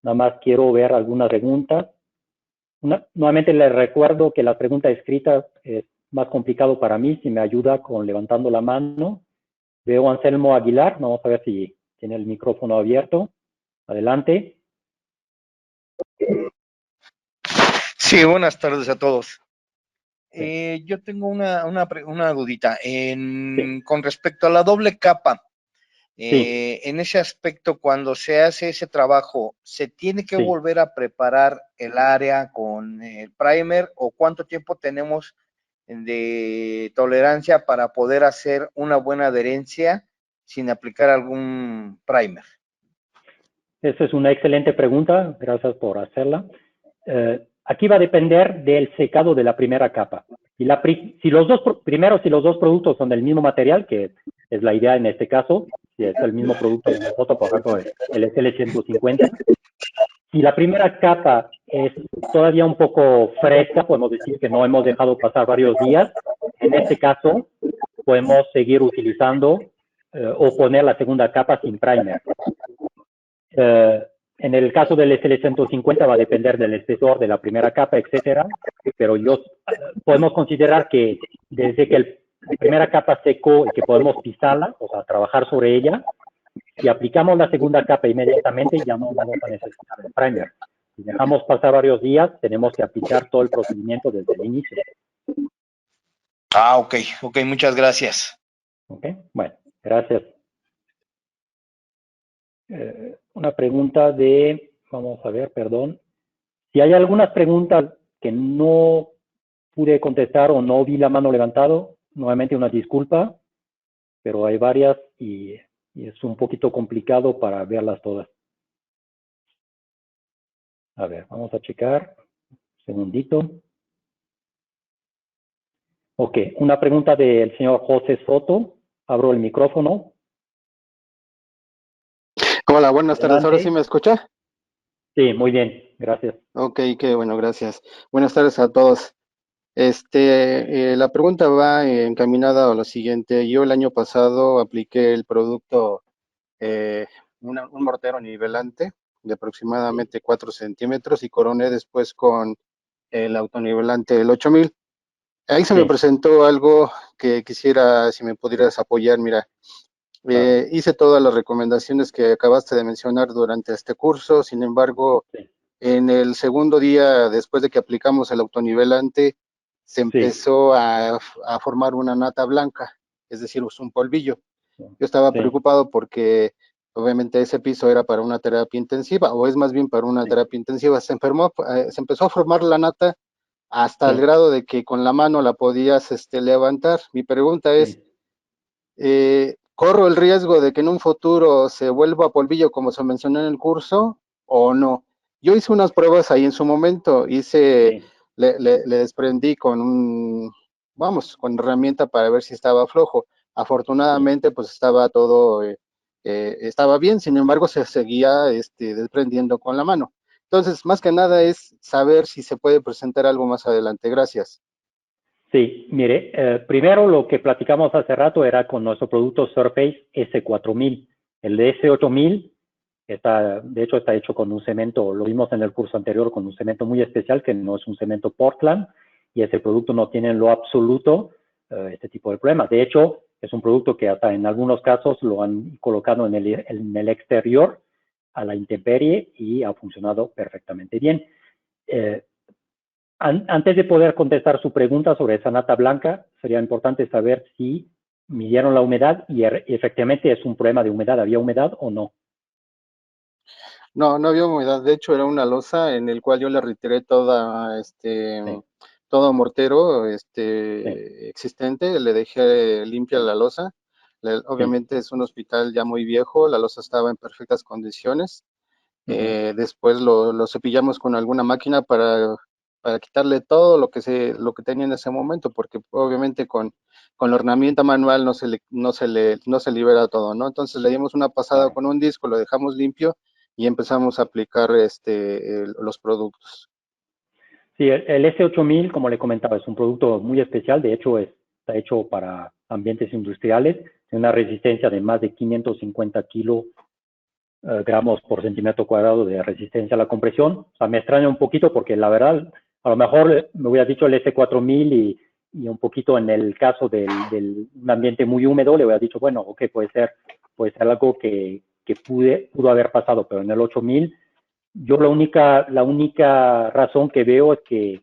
Nada más quiero ver algunas preguntas. Nuevamente les recuerdo que la pregunta escrita es más complicado para mí. Si me ayuda con levantando la mano. Veo a Anselmo Aguilar. Vamos a ver si tiene el micrófono abierto. Adelante. Sí, buenas tardes a todos. Yo tengo una dudita. Con respecto a la doble capa, en ese aspecto, cuando se hace ese trabajo, ¿se tiene que volver a preparar el área con el primer o cuánto tiempo tenemos de tolerancia para poder hacer una buena adherencia sin aplicar algún primer? Esa es una excelente pregunta, gracias por hacerla. Aquí va a depender del secado de la primera capa. Si los dos productos son del mismo material, que es la idea en este caso, si es el mismo producto de nosotros, por ejemplo, el SL150, si la primera capa es todavía un poco fresca, podemos decir que no hemos dejado pasar varios días, en este caso podemos seguir utilizando o poner la segunda capa sin primer. En el caso del SL150 va a depender del espesor de la primera capa, etcétera, pero podemos considerar que desde que la primera capa secó y que podemos pisarla, o sea, trabajar sobre ella, si aplicamos la segunda capa inmediatamente ya no vamos a necesitar el primer. Si dejamos pasar varios días, tenemos que aplicar todo el procedimiento desde el inicio. Ok, muchas gracias. Ok, bueno, gracias. Una pregunta vamos a ver, perdón. Si hay algunas preguntas que no pude contestar o no vi la mano levantado, nuevamente una disculpa, pero hay varias y es un poquito complicado para verlas todas. A ver, vamos a checar. Un segundito. Ok, una pregunta del señor José Soto. Abro el micrófono. Hola, buenas tardes. ¿Ahora sí me escucha? Sí, muy bien, gracias. Ok, qué bueno, gracias. Buenas tardes a todos. La pregunta va encaminada a lo siguiente. Yo el año pasado apliqué el producto, un mortero nivelante de aproximadamente 4 centímetros y coroné después con el autonivelante el 8000. Ahí se me presentó algo que quisiera, si me pudieras apoyar. Mira, hice todas las recomendaciones que acabaste de mencionar durante este curso. Sin embargo, en el segundo día, después de que aplicamos el autonivelante, se empezó a formar una nata blanca, es decir, un polvillo. Yo estaba preocupado porque obviamente ese piso era para una terapia intensiva, o es más bien para una terapia intensiva. Se empezó a formar la nata hasta el grado de que con la mano la podías levantar. Mi pregunta es, ¿corro el riesgo de que en un futuro se vuelva polvillo como se mencionó en el curso o no? Yo hice unas pruebas ahí en su momento, le desprendí con con herramienta para ver si estaba flojo. Afortunadamente, pues estaba todo, estaba bien, sin embargo, se seguía desprendiendo con la mano. Entonces, más que nada es saber si se puede presentar algo más adelante. Gracias. Sí, mire, primero lo que platicamos hace rato era con nuestro producto Surface S4000. El de S8000 de hecho está hecho con un cemento, lo vimos en el curso anterior, con un cemento muy especial que no es un cemento Portland, y ese producto no tiene en lo absoluto este tipo de problemas. De hecho, es un producto que hasta en algunos casos lo han colocado en el exterior a la intemperie y ha funcionado perfectamente bien. Antes de poder contestar su pregunta sobre esa nata blanca, sería importante saber si midieron la humedad y efectivamente es un problema de humedad. ¿Había humedad o no? No, no había humedad. De hecho, era una losa en el cual yo le retiré todo mortero existente. Le dejé limpia la losa. Obviamente es un hospital ya muy viejo. La losa estaba en perfectas condiciones. Después lo cepillamos con alguna máquina para quitarle todo lo que tenía en ese momento, porque obviamente con la herramienta manual no se libera todo, ¿no? Entonces le dimos una pasada con un disco, lo dejamos limpio y empezamos a aplicar los productos. Sí, el S8000, como le comentaba, es un producto muy especial. De hecho, está hecho para ambientes industriales. Tiene una resistencia de más de 550 gramos por centímetro cuadrado de resistencia a la compresión. O sea, me extraña un poquito porque la verdad, a lo mejor me hubiera dicho el S4000 y un poquito en el caso del un ambiente muy húmedo, le hubiera dicho, bueno, ok, puede ser algo que pudo haber pasado, pero en el 8000, yo la única razón que veo es que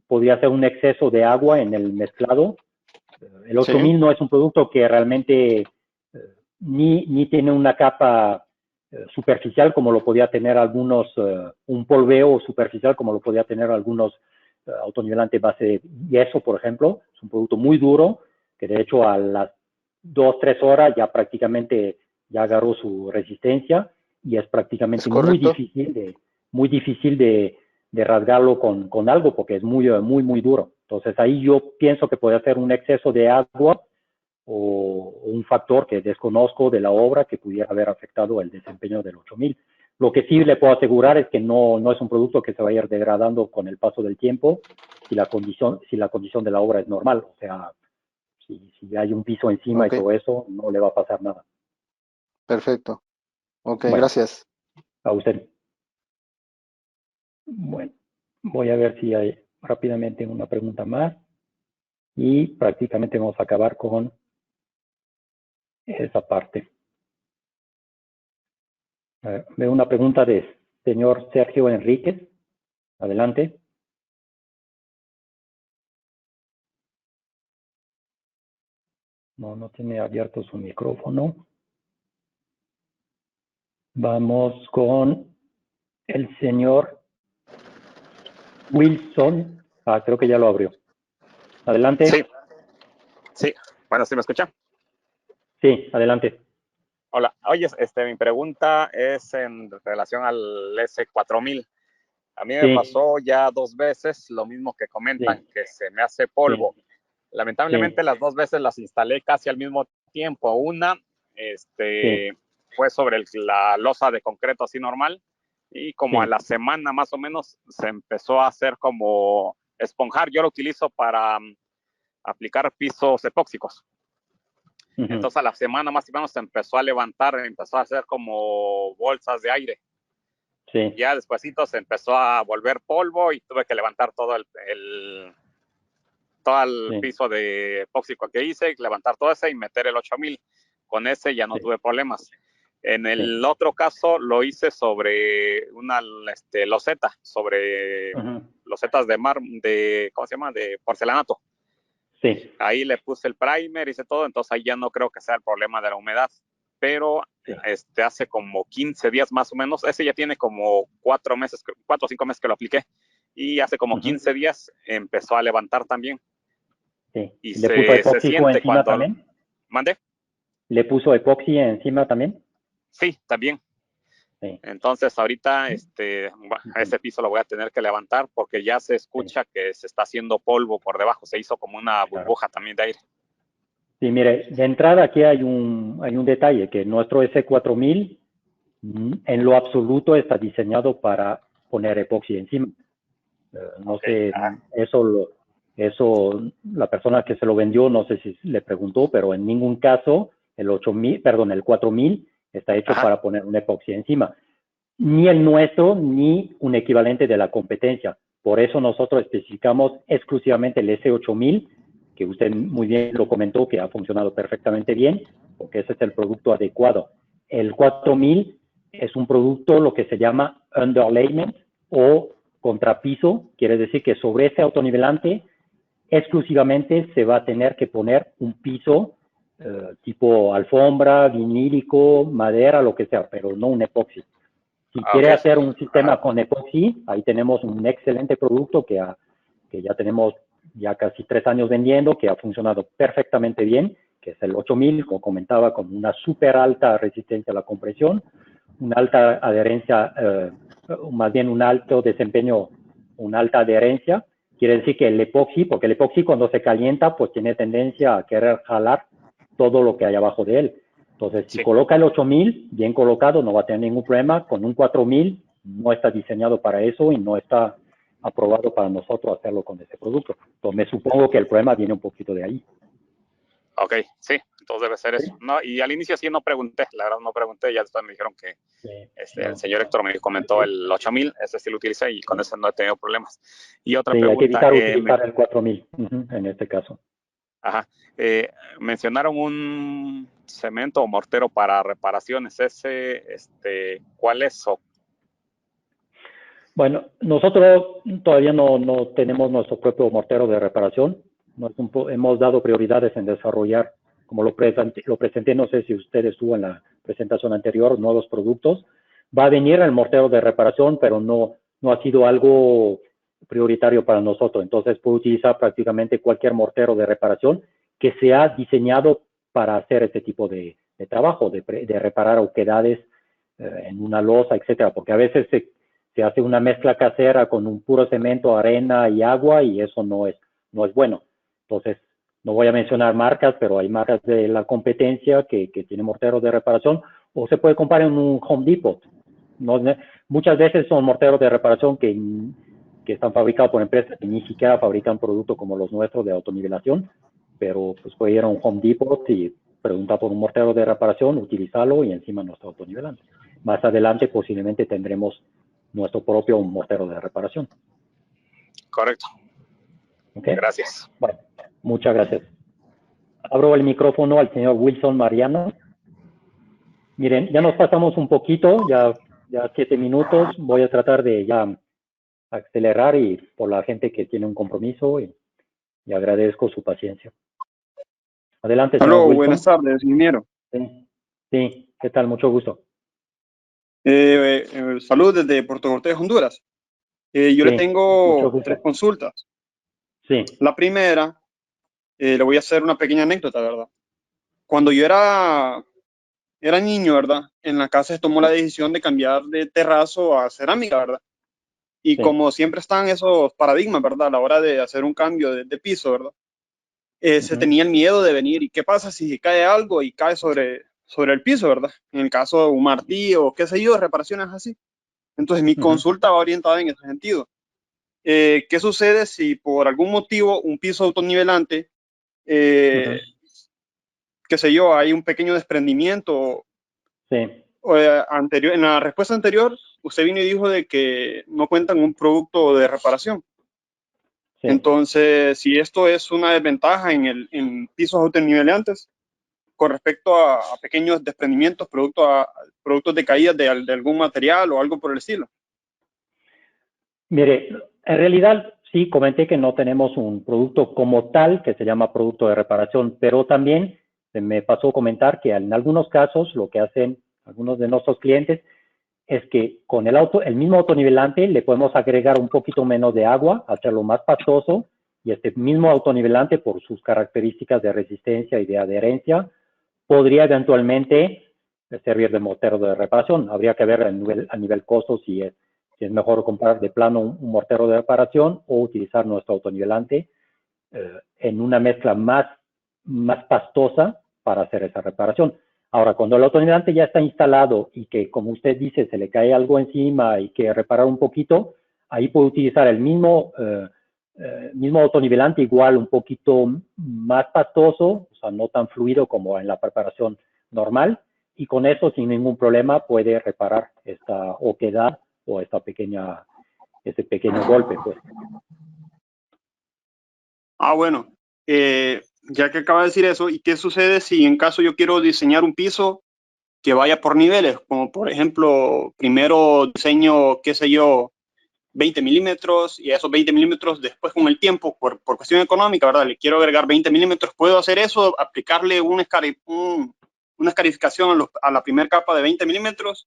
podría ser un exceso de agua en el mezclado. El 8000 no es un producto que realmente ni tiene una capa superficial como lo podía tener un polveo superficial como lo podía tener algunos autonivelantes base de yeso, por ejemplo. Es un producto muy duro que de hecho a las 2-3 horas ya prácticamente ya agarró su resistencia y es prácticamente muy difícil de rasgarlo con algo porque es muy duro. Entonces ahí yo pienso que puede ser un exceso de agua o un factor que desconozco de la obra que pudiera haber afectado el desempeño del 8000. Lo que sí le puedo asegurar es que no es un producto que se va a ir degradando con el paso del tiempo si la condición de la obra es normal. O sea, si hay un piso encima y todo eso, no le va a pasar nada. Perfecto. Ok, bueno, gracias. A usted. Bueno, voy a ver si hay rápidamente una pregunta más y prácticamente vamos a acabar con esa parte. Veo una pregunta de señor Sergio Enríquez. Adelante. No tiene abierto su micrófono. Vamos con el señor Wilson. Creo que ya lo abrió. Adelante. Sí. Bueno, ¿sí me escucha? Sí, adelante. Hola. Oye, mi pregunta es en relación al S4000. A mí me pasó ya 2 veces lo mismo que comentan, que se me hace polvo. Lamentablemente las 2 veces las instalé casi al mismo tiempo. Una fue sobre la losa de concreto así normal y como a la semana más o menos se empezó a hacer como esponjar. Yo lo utilizo para aplicar pisos epóxicos. Entonces a la semana más o menos se empezó a levantar, empezó a hacer como bolsas de aire. Ya despuesito se empezó a volver polvo y tuve que levantar todo el piso de epóxico que hice, levantar todo ese y meter el 8000. Con ese ya no tuve problemas. En el otro caso lo hice sobre una loseta, sobre losetas de ¿cómo se llama? De porcelanato. Sí. Ahí le puse el primer, hice todo, entonces ahí ya no creo que sea el problema de la humedad. Pero hace como 15 días más o menos, ese ya tiene como 4 o 5 meses que lo apliqué, y hace como 15 días empezó a levantar también. Sí. Y ¿Le puso epóxico encima también? ¿Mande? ¿Le puso epoxi encima también? Sí, también. Sí. Entonces ahorita ese piso lo voy a tener que levantar porque ya se escucha que se está haciendo polvo por debajo, se hizo como una burbuja también de aire. Sí, mire, de entrada aquí hay un detalle, que nuestro S4000 en lo absoluto está diseñado para poner epoxi encima. No sé, eso la persona que se lo vendió, no sé si le preguntó, pero en ningún caso el 4000 está hecho para poner un epoxi encima. Ni el nuestro, ni un equivalente de la competencia. Por eso nosotros especificamos exclusivamente el S8000, que usted muy bien lo comentó, que ha funcionado perfectamente bien, porque ese es el producto adecuado. El 4000 es un producto, lo que se llama underlayment o contrapiso, quiere decir que sobre ese autonivelante exclusivamente se va a tener que poner un piso tipo alfombra, vinílico, madera, lo que sea, pero no un epoxi. Si quiere hacer un sistema con epoxi, ahí tenemos un excelente producto que ya tenemos ya casi 3 años vendiendo, que ha funcionado perfectamente bien, que es el 8000, como comentaba, con una súper alta resistencia a la compresión, una alta adherencia, más bien un alto desempeño, una alta adherencia. Quiere decir que el epoxi, porque el epoxi cuando se calienta, pues tiene tendencia a querer jalar todo lo que hay abajo de él. Entonces, si coloca el 8000, bien colocado, no va a tener ningún problema. Con un 4000, no está diseñado para eso y no está aprobado para nosotros hacerlo con ese producto. Entonces, me supongo que el problema viene un poquito de ahí. Ok, sí, entonces debe ser eso. No, y al inicio sí no pregunté, la verdad no pregunté, ya después me dijeron que el señor Héctor me comentó el 8000, ese sí lo utilicé y con eso no he tenido problemas. Y otra pregunta. Hay que evitar utilizar el 4000 en este caso. Mencionaron un cemento o mortero para reparaciones. ¿Cuál es? Bueno, nosotros todavía no tenemos nuestro propio mortero de reparación. Hemos dado prioridades en desarrollar, como lo presenté, no sé si usted estuvo en la presentación anterior, nuevos productos. Va a venir el mortero de reparación, pero no ha sido algo prioritario para nosotros. Entonces, puede utilizar prácticamente cualquier mortero de reparación que sea diseñado para hacer este tipo de trabajo, de reparar oquedades en una losa, etcétera, porque a veces se hace una mezcla casera con un puro cemento, arena y agua, y eso no es bueno. Entonces, no voy a mencionar marcas, pero hay marcas de la competencia que tienen morteros de reparación, o se puede comprar en un Home Depot. Muchas veces son morteros de reparación que están fabricados por empresas que ni siquiera fabrican productos como los nuestros de autonivelación, pero pues puede ir a un Home Depot y preguntar por un mortero de reparación, utilizarlo y encima nuestro autonivelante. Más adelante posiblemente tendremos nuestro propio mortero de reparación. Correcto. Gracias. Bueno, muchas gracias. Abro el micrófono al señor Wilson Mariano. Miren, ya nos pasamos un poquito, ya 7 minutos. Voy a tratar de ya acelerar y por la gente que tiene un compromiso y agradezco su paciencia. Adelante, señor Wilson. Buenas tardes, ingeniero. Sí, ¿qué tal? Mucho gusto. Salud desde Puerto Cortés, Honduras. Yo le tengo 3 consultas. Sí. La primera, le voy a hacer una pequeña anécdota, ¿verdad? Cuando yo era niño, ¿verdad? En la casa se tomó la decisión de cambiar de terrazo a cerámica, ¿verdad? Y como siempre están esos paradigmas, ¿verdad? A la hora de hacer un cambio de piso, ¿verdad? Se tenía el miedo de venir. ¿Y qué pasa si cae algo y cae sobre el piso, ¿verdad? En el caso de un martillo o qué sé yo, reparaciones así. Entonces mi consulta va orientada en ese sentido. ¿Qué sucede si por algún motivo un piso autonivelante, qué sé yo, hay un pequeño desprendimiento? En la respuesta anterior, usted vino y dijo de que no cuentan un producto de reparación. Entonces, si esto es una desventaja en pisos autonivelantes con respecto a pequeños desprendimientos, productos de caída de algún material o algo por el estilo. Mire, En realidad, sí, comenté que no tenemos un producto como tal que se llama producto de reparación, pero también se me pasó comentar que en algunos casos lo que hacen algunos de nuestros clientes es que con el mismo autonivelante le podemos agregar un poquito menos de agua, hacerlo más pastoso, y este mismo autonivelante, por sus características de resistencia y de adherencia, podría eventualmente servir de mortero de reparación. Habría que ver a nivel costo si es mejor comprar de plano un mortero de reparación o utilizar nuestro autonivelante en una mezcla más pastosa para hacer esa reparación. Ahora, cuando el autonivelante ya está instalado y que, como usted dice, se le cae algo encima y que reparar un poquito, ahí puede utilizar el mismo autonivelante, igual un poquito más pastoso, o sea, no tan fluido como en la preparación normal, y con eso, sin ningún problema, puede reparar esta oquedad o ese pequeño golpe, pues. Bueno, ya que acaba de decir eso, ¿y qué sucede si en caso yo quiero diseñar un piso que vaya por niveles? Como por ejemplo, primero diseño, qué sé yo, 20 milímetros y a esos 20 milímetros después con el tiempo, por cuestión económica, ¿verdad? Le quiero agregar 20 milímetros. ¿Puedo hacer eso? ¿Aplicarle una escarificación a la primera capa de 20 milímetros?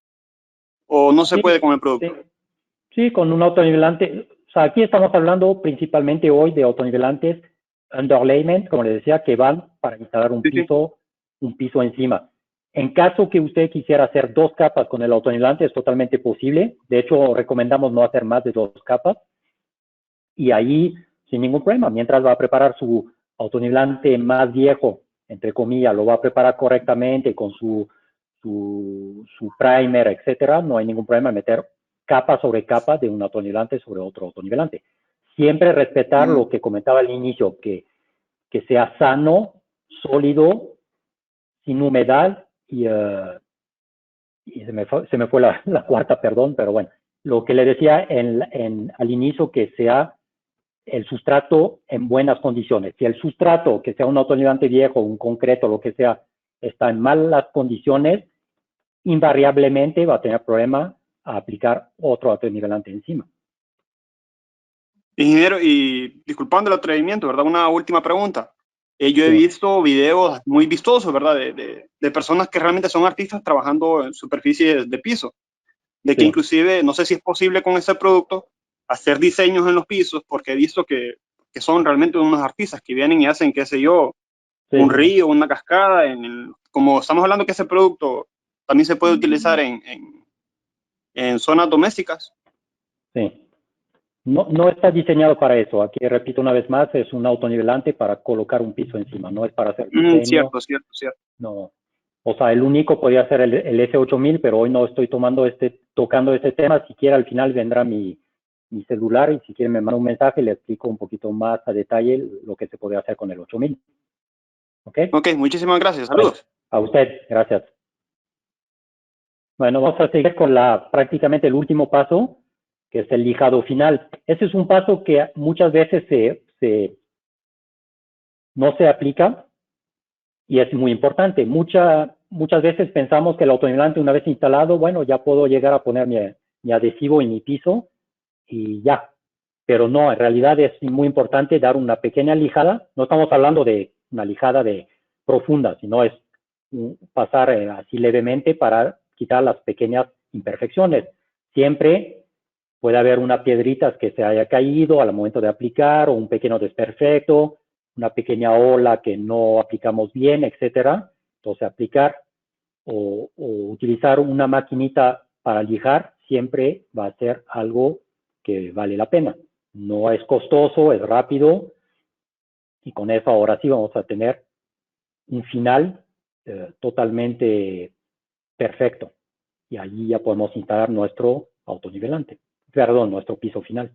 ¿O no se puede con el producto? Sí, con un autonivelante. O sea, aquí estamos hablando principalmente hoy de autonivelantes underlayment, como les decía, que van para instalar un piso encima. En caso que usted quisiera hacer 2 capas con el autonivelante, es totalmente posible. De hecho, recomendamos no hacer más de 2 capas. Y ahí, sin ningún problema, mientras va a preparar su autonivelante más viejo, entre comillas, lo va a preparar correctamente con su primer, etcétera, no hay ningún problema en meter capa sobre capa de un autonivelante sobre otro autonivelante. Siempre respetar lo que comentaba al inicio, que sea sano, sólido, sin humedad y se me fue la cuarta, perdón, pero bueno, lo que le decía al inicio, que sea el sustrato en buenas condiciones. Si el sustrato, que sea un autonivelante viejo, un concreto, lo que sea, está en malas condiciones, invariablemente va a tener problema a aplicar otro autonivelante encima. Ingeniero, y disculpando el atrevimiento, ¿verdad? Una última pregunta. Yo he visto videos muy vistosos, ¿verdad? De personas que realmente son artistas trabajando en superficies de piso. De que inclusive, no sé si es posible con ese producto hacer diseños en los pisos, porque he visto que son realmente unos artistas que vienen y hacen, qué sé yo, un río, una cascada. Como estamos hablando que ese producto también se puede utilizar en zonas domésticas. Sí. No está diseñado para eso. Aquí repito una vez más, es un autonivelante para colocar un piso encima, no es para hacer diseño. Cierto. No. O sea, el único podría ser el S8000, pero hoy no estoy tocando este tema. Si quiere, al final vendrá mi celular y si quiere me manda un mensaje y le explico un poquito más a detalle lo que se puede hacer con el 8000. Ok, muchísimas gracias. Saludos. A usted, gracias. Bueno, vamos a seguir con prácticamente el último paso, que es el lijado final. Ese es un paso que muchas veces no se aplica y es muy importante. Muchas veces pensamos que el autonivelante, una vez instalado, bueno, ya puedo llegar a poner mi adhesivo en mi piso y ya. Pero no, en realidad es muy importante dar una pequeña lijada. No estamos hablando de una lijada profunda, sino es pasar así levemente para quitar las pequeñas imperfecciones. Siempre puede haber una piedrita que se haya caído al momento de aplicar, o un pequeño desperfecto, una pequeña ola que no aplicamos bien, etcétera. Entonces, aplicar o utilizar una maquinita para lijar siempre va a ser algo que vale la pena. No es costoso, es rápido, y con eso ahora sí vamos a tener un final totalmente perfecto. Y allí ya podemos instalar nuestro autonivelante, nuestro piso final.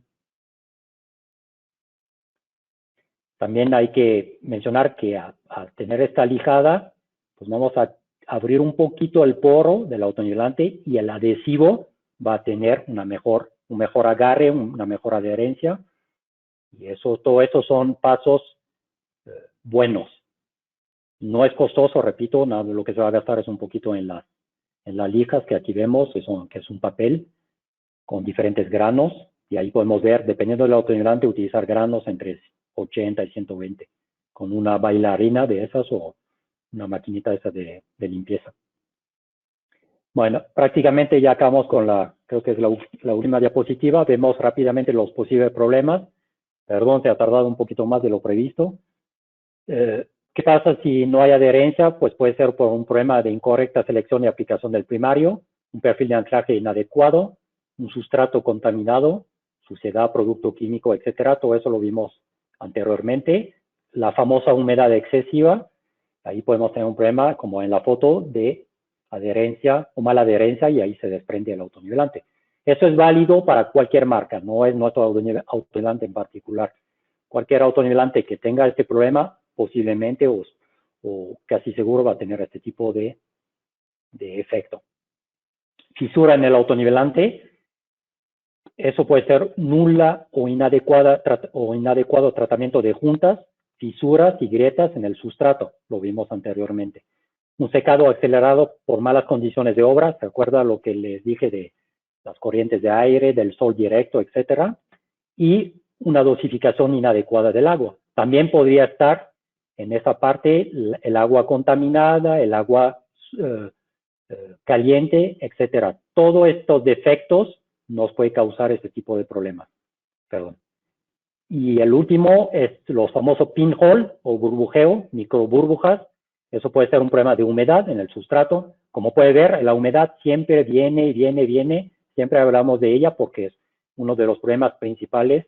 También hay que mencionar que al tener esta lijada, pues vamos a abrir un poquito el poro del autonivelante y el adhesivo va a tener un mejor agarre, una mejor adherencia. Y todo eso son pasos buenos. No es costoso, repito, lo que se va a gastar es un poquito en las lijas que aquí vemos, que es un papel con diferentes granos Y ahí podemos ver, dependiendo del autonivelante, utilizar granos entre 80 y 120, con una bailarina de esas o una maquinita de esas de limpieza. Bueno, prácticamente ya acabamos con creo que es la última diapositiva. Vemos rápidamente los posibles problemas. Perdón, se ha tardado un poquito más de lo previsto. ¿Qué pasa si no hay adherencia? Pues puede ser por un problema de incorrecta selección y aplicación del primario, un perfil de anclaje inadecuado, un sustrato contaminado, suciedad, producto químico, etcétera. Todo eso lo vimos anteriormente. La famosa humedad excesiva. Ahí podemos tener un problema, como en la foto, de adherencia o mala adherencia, y ahí se desprende el autonivelante. Eso es válido para cualquier marca, no es nuestro autonivelante en particular. Cualquier autonivelante que tenga este problema, posiblemente o casi seguro va a tener este tipo de efecto. Fisura en el autonivelante, eso puede ser nula o inadecuado tratamiento de juntas, fisuras y grietas en el sustrato, lo vimos anteriormente. Un secado acelerado por malas condiciones de obra, ¿se acuerda lo que les dije de las corrientes de aire, del sol directo, etcétera? Y una dosificación inadecuada del agua. También podría estar en esa parte el agua contaminada, el agua caliente, etcétera. Todos estos defectos nos puede causar este tipo de problemas. Perdón. Y el último es los famosos pinhole o burbujeo, microburbujas. Eso puede ser un problema de humedad en el sustrato. Como puede ver, la humedad siempre viene, viene. Siempre hablamos de ella porque es uno de los problemas principales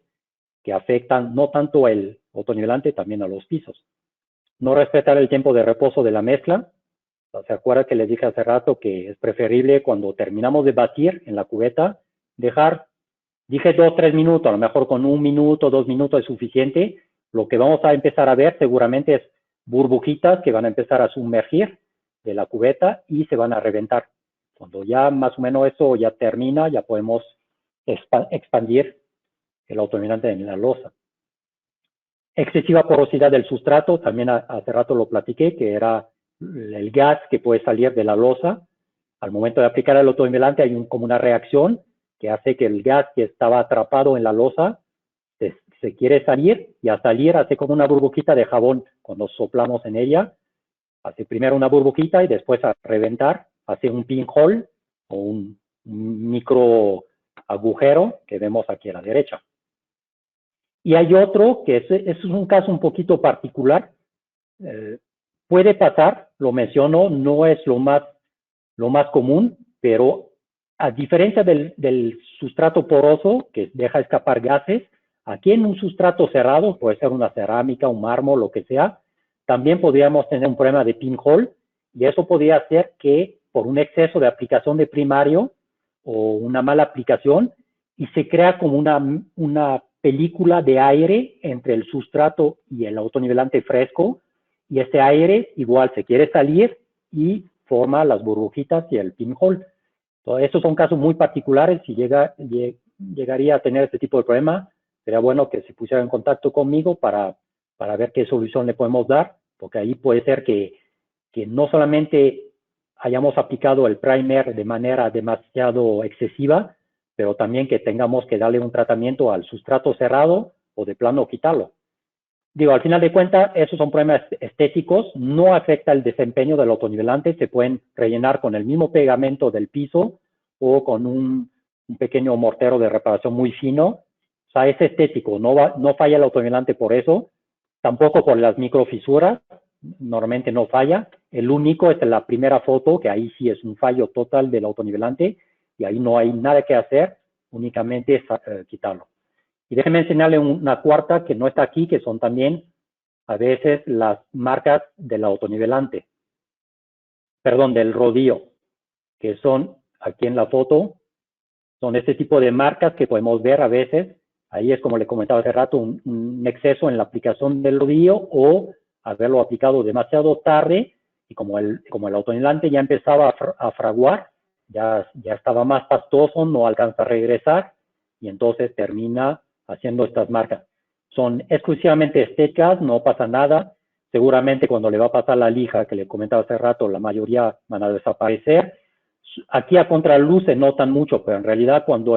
que afectan no tanto el autonivelante, también a los pisos. No respetar el tiempo de reposo de la mezcla. ¿Se acuerda que les dije hace rato que es preferible cuando terminamos de batir en la cubeta, dejar, dije 2-3 minutos, a lo mejor con 1 minuto, 2 minutos es suficiente. Lo que vamos a empezar a ver seguramente es burbujitas que van a empezar a sumergir de la cubeta y se van a reventar. Cuando ya más o menos eso ya termina, ya podemos expandir el autonivelante en la losa. Excesiva porosidad del sustrato, también hace rato lo platiqué, que era el gas que puede salir de la losa. Al momento de aplicar el autonivelante hay como una reacción que hace que el gas que estaba atrapado en la losa se quiere salir, y al salir hace como una burbujita de jabón cuando soplamos en ella. Hace primero una burbujita y después a reventar, hace un pinhole o un micro agujero que vemos aquí a la derecha. Y hay otro que es un caso un poquito particular. Puede pasar, lo menciono, no es lo más común, pero a diferencia del sustrato poroso que deja escapar gases, aquí en un sustrato cerrado, puede ser una cerámica, un mármol, lo que sea, también podríamos tener un problema de pinhole, y eso podría ser que por un exceso de aplicación de primario o una mala aplicación, y se crea como una película de aire entre el sustrato y el autonivelante fresco, y ese aire igual se quiere salir y forma las burbujitas y el pinhole. Entonces, estos son casos muy particulares. Si llegaría a tener este tipo de problema, sería bueno que se pusiera en contacto conmigo para ver qué solución le podemos dar, porque ahí puede ser que no solamente hayamos aplicado el primer de manera demasiado excesiva, pero también que tengamos que darle un tratamiento al sustrato cerrado o de plano quitarlo. Digo, al final de cuentas, esos son problemas estéticos, no afecta el desempeño del autonivelante, se pueden rellenar con el mismo pegamento del piso o con un pequeño mortero de reparación muy fino. O sea, es estético, no falla el autonivelante por eso, tampoco por las microfisuras, normalmente no falla. El único es la primera foto, que ahí sí es un fallo total del autonivelante, y ahí no hay nada que hacer, únicamente quitarlo. Y déjenme enseñarle una cuarta que no está aquí, que son también a veces las marcas del autonivelante. Perdón, del rodillo, que son aquí en la foto, son este tipo de marcas que podemos ver a veces. Ahí es, como le comentaba hace rato, un exceso en la aplicación del rodillo o haberlo aplicado demasiado tarde, y como el autonivelante ya empezaba a fraguar, ya estaba más pastoso, no alcanza a regresar, y entonces termina haciendo estas marcas. Son exclusivamente estéticas, no pasa nada. Seguramente cuando le va a pasar la lija que le comentaba hace rato, la mayoría van a desaparecer. Aquí a contraluz se notan mucho, pero en realidad cuando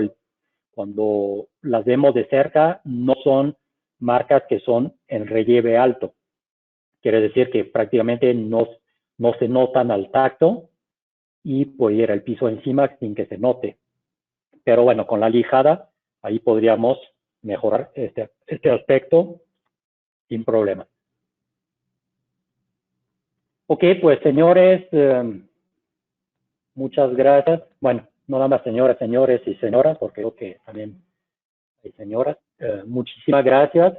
cuando las vemos de cerca, no son marcas que son en relieve alto. Quiere decir que prácticamente no se notan al tacto y puede ir el piso encima sin que se note. Pero bueno, con la lijada, ahí podríamos mejorar este aspecto sin problema. Ok, pues señores, muchas gracias. Bueno, no nada más señoras, señores y señoras, porque creo que también hay señoras. Muchísimas gracias.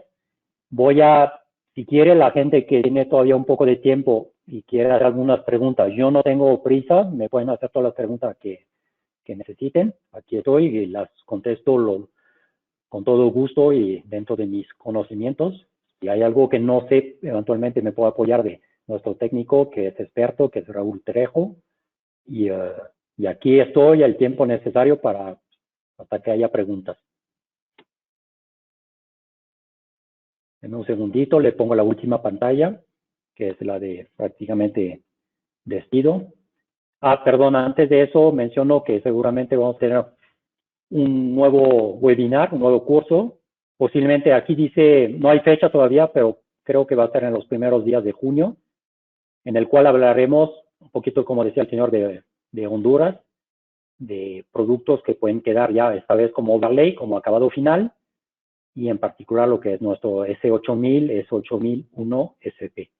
Voy a, si quiere la gente que tiene todavía un poco de tiempo y quiere hacer algunas preguntas, yo no tengo prisa, me pueden hacer todas las preguntas que necesiten. Aquí estoy y las contesto con todo gusto y dentro de mis conocimientos. Si hay algo que no sé, eventualmente me puedo apoyar de nuestro técnico que es experto, que es Raúl Trejo. Y aquí estoy el tiempo necesario hasta que haya preguntas. En un segundito le pongo la última pantalla, que es la de prácticamente despido. Perdón, antes de eso menciono que seguramente vamos a tener un nuevo webinar, un nuevo curso. Posiblemente aquí dice, no hay fecha todavía, pero creo que va a ser en los primeros días de junio, en el cual hablaremos un poquito, como decía el señor, de Honduras, de productos que pueden quedar ya esta vez como overlay, como acabado final, y en particular lo que es nuestro S8000, S8001 SP.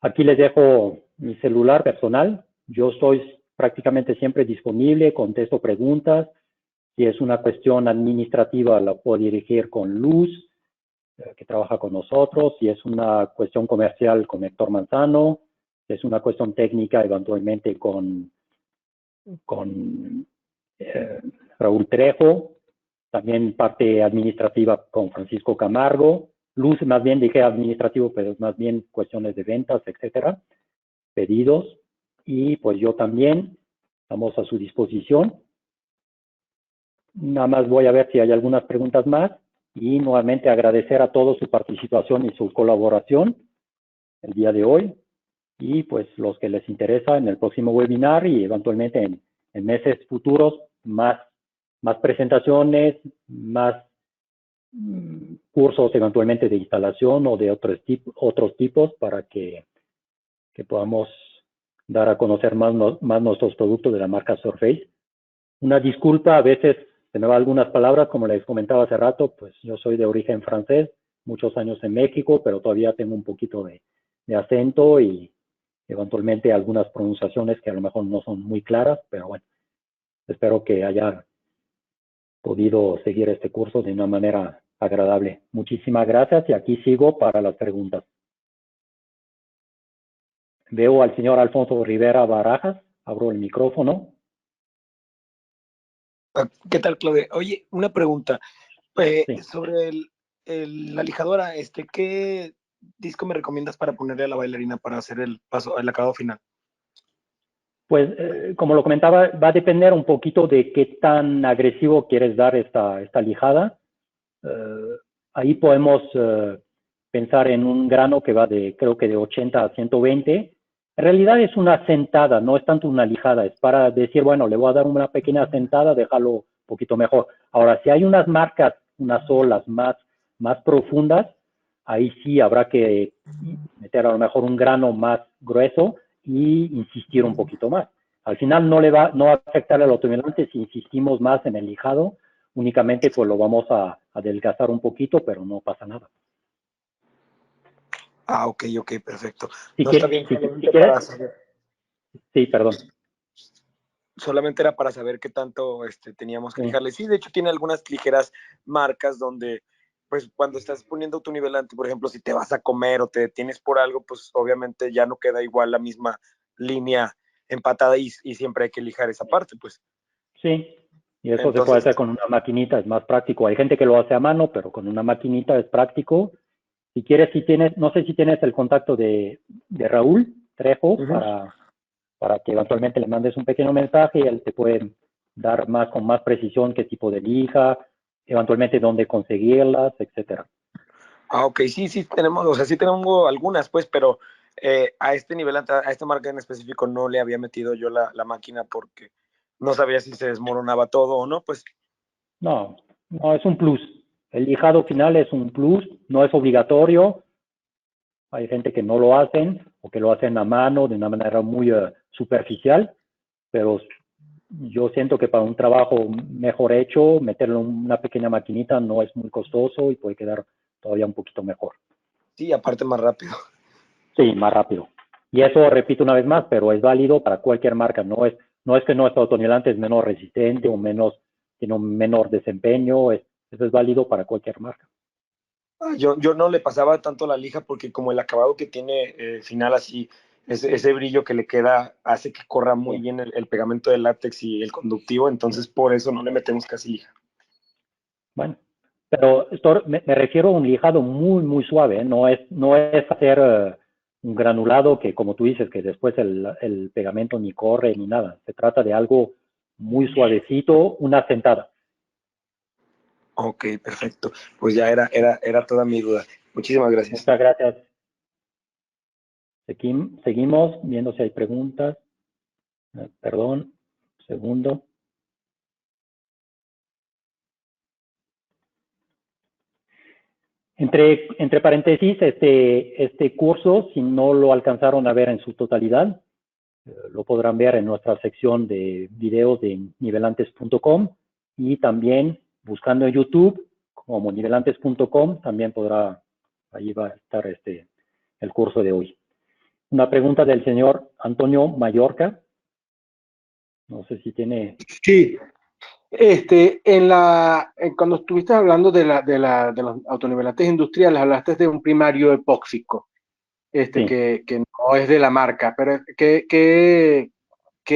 Aquí les dejo mi celular personal. Yo estoy prácticamente siempre disponible, contesto preguntas. Si es una cuestión administrativa, la puedo dirigir con Luz, que trabaja con nosotros. Si es una cuestión comercial, con Héctor Manzano. Si es una cuestión técnica, eventualmente con Raúl Trejo. También parte administrativa con Francisco Camargo. Luz, más bien dije administrativo, pero más bien cuestiones de ventas, etcétera. Pedidos. Y pues yo también, estamos a su disposición. Nada más voy a ver si hay algunas preguntas más y nuevamente agradecer a todos su participación y su colaboración el día de hoy y pues los que les interesa en el próximo webinar y eventualmente en meses futuros más presentaciones, más cursos eventualmente de instalación o de otros tipos para que podamos dar a conocer más nuestros productos de la marca Surface. Una disculpa, a veces se me van algunas palabras, como les comentaba hace rato, pues yo soy de origen francés, muchos años en México, pero todavía tengo un poquito de acento y eventualmente algunas pronunciaciones que a lo mejor no son muy claras, pero bueno, espero que haya podido seguir este curso de una manera agradable. Muchísimas gracias y aquí sigo para las preguntas. Veo al señor Alfonso Rivera Barajas, abro el micrófono. ¿Qué tal, Claudia? Oye, una pregunta Sí. sobre la lijadora. ¿Qué disco me recomiendas para ponerle a la bailarina para hacer el acabado final? Pues, como lo comentaba, va a depender un poquito de qué tan agresivo quieres dar esta lijada. Ahí podemos pensar en un grano que va creo que de 80 a 120. En realidad es una sentada, no es tanto una lijada, es para decir, bueno, le voy a dar una pequeña sentada, déjalo un poquito mejor. Ahora, si hay unas marcas, unas olas más profundas, ahí sí habrá que meter a lo mejor un grano más grueso y insistir un poquito más. Al final no va a afectar al autonivelante si insistimos más en el lijado, únicamente pues lo vamos a adelgazar un poquito, pero no pasa nada. Ok, perfecto. Si no, quieres, está bien, si quieres, para saber. Sí, perdón. Solamente era para saber qué tanto teníamos que lijarle. Sí, de hecho tiene algunas ligeras marcas donde, pues cuando estás poniendo tu nivelante, por ejemplo, si te vas a comer o te detienes por algo, pues obviamente ya no queda igual la misma línea empatada y siempre hay que lijar esa parte, pues. Sí, y eso entonces se puede hacer con una maquinita, es más práctico. Hay gente que lo hace a mano, pero con una maquinita es práctico. Si quieres, no sé si tienes el contacto de Raúl Trejo para que eventualmente le mandes un pequeño mensaje y él te puede dar con más precisión qué tipo de lija, eventualmente dónde conseguirlas, etcétera. Ok, sí tenemos, o sea, sí tenemos algunas, pues, pero a este nivel, a esta marca en específico no le había metido yo la máquina porque no sabía si se desmoronaba todo o no, pues. No, no, es un plus. El lijado final es un plus, no es obligatorio. Hay gente que no lo hacen o que lo hacen a mano de una manera muy superficial, pero yo siento que para un trabajo mejor hecho, meterlo en una pequeña maquinita no es muy costoso y puede quedar todavía un poquito mejor. Sí, aparte más rápido. Sí, más rápido. Y eso, repito una vez más, pero es válido para cualquier marca. No es que nuestro autonivelante es menos resistente o tiene un menor desempeño. Eso es válido para cualquier marca. Yo no le pasaba tanto la lija porque como el acabado que tiene final así, ese brillo que le queda hace que corra muy bien el pegamento del látex y el conductivo, entonces por eso no le metemos casi lija. Bueno, pero esto me refiero a un lijado muy, muy suave, ¿eh? No es hacer un granulado que, como tú dices, que después el pegamento ni corre ni nada. Se trata de algo muy suavecito, una sentada. Ok, perfecto. Pues ya era toda mi duda. Muchísimas gracias. Muchas gracias. Seguimos viendo si hay preguntas. Perdón, un segundo. Entre paréntesis, este curso, si no lo alcanzaron a ver en su totalidad, lo podrán ver en nuestra sección de videos de nivelantes.com y también buscando en YouTube como nivelantes.com también ahí va a estar el curso de hoy. Una pregunta del señor Antonio Mallorca. No sé si tiene... Sí. Cuando estuviste hablando de los autonivelantes industriales, hablaste de un primario epóxico, sí, que no es de la marca, pero ¿qué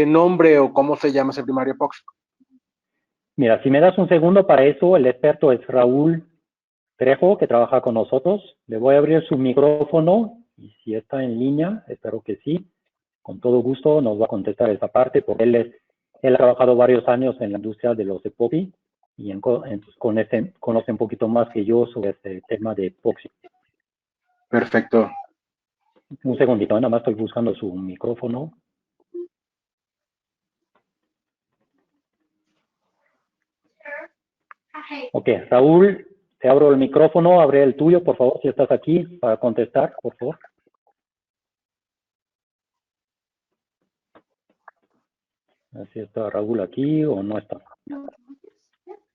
nombre o cómo se llama ese primario epóxico? Mira, si me das un segundo para eso, el experto es Raúl Trejo, que trabaja con nosotros. Le voy a abrir su micrófono y si está en línea, espero que sí, con todo gusto nos va a contestar esa parte, porque él ha trabajado varios años en la industria de los epoxi y conoce un poquito más que yo sobre este tema de epoxi. Perfecto. Un segundito, nada más estoy buscando su micrófono. Ok, Raúl, te abro el micrófono, abre el tuyo, por favor, si estás aquí para contestar, por favor. A ver si está Raúl aquí o no está.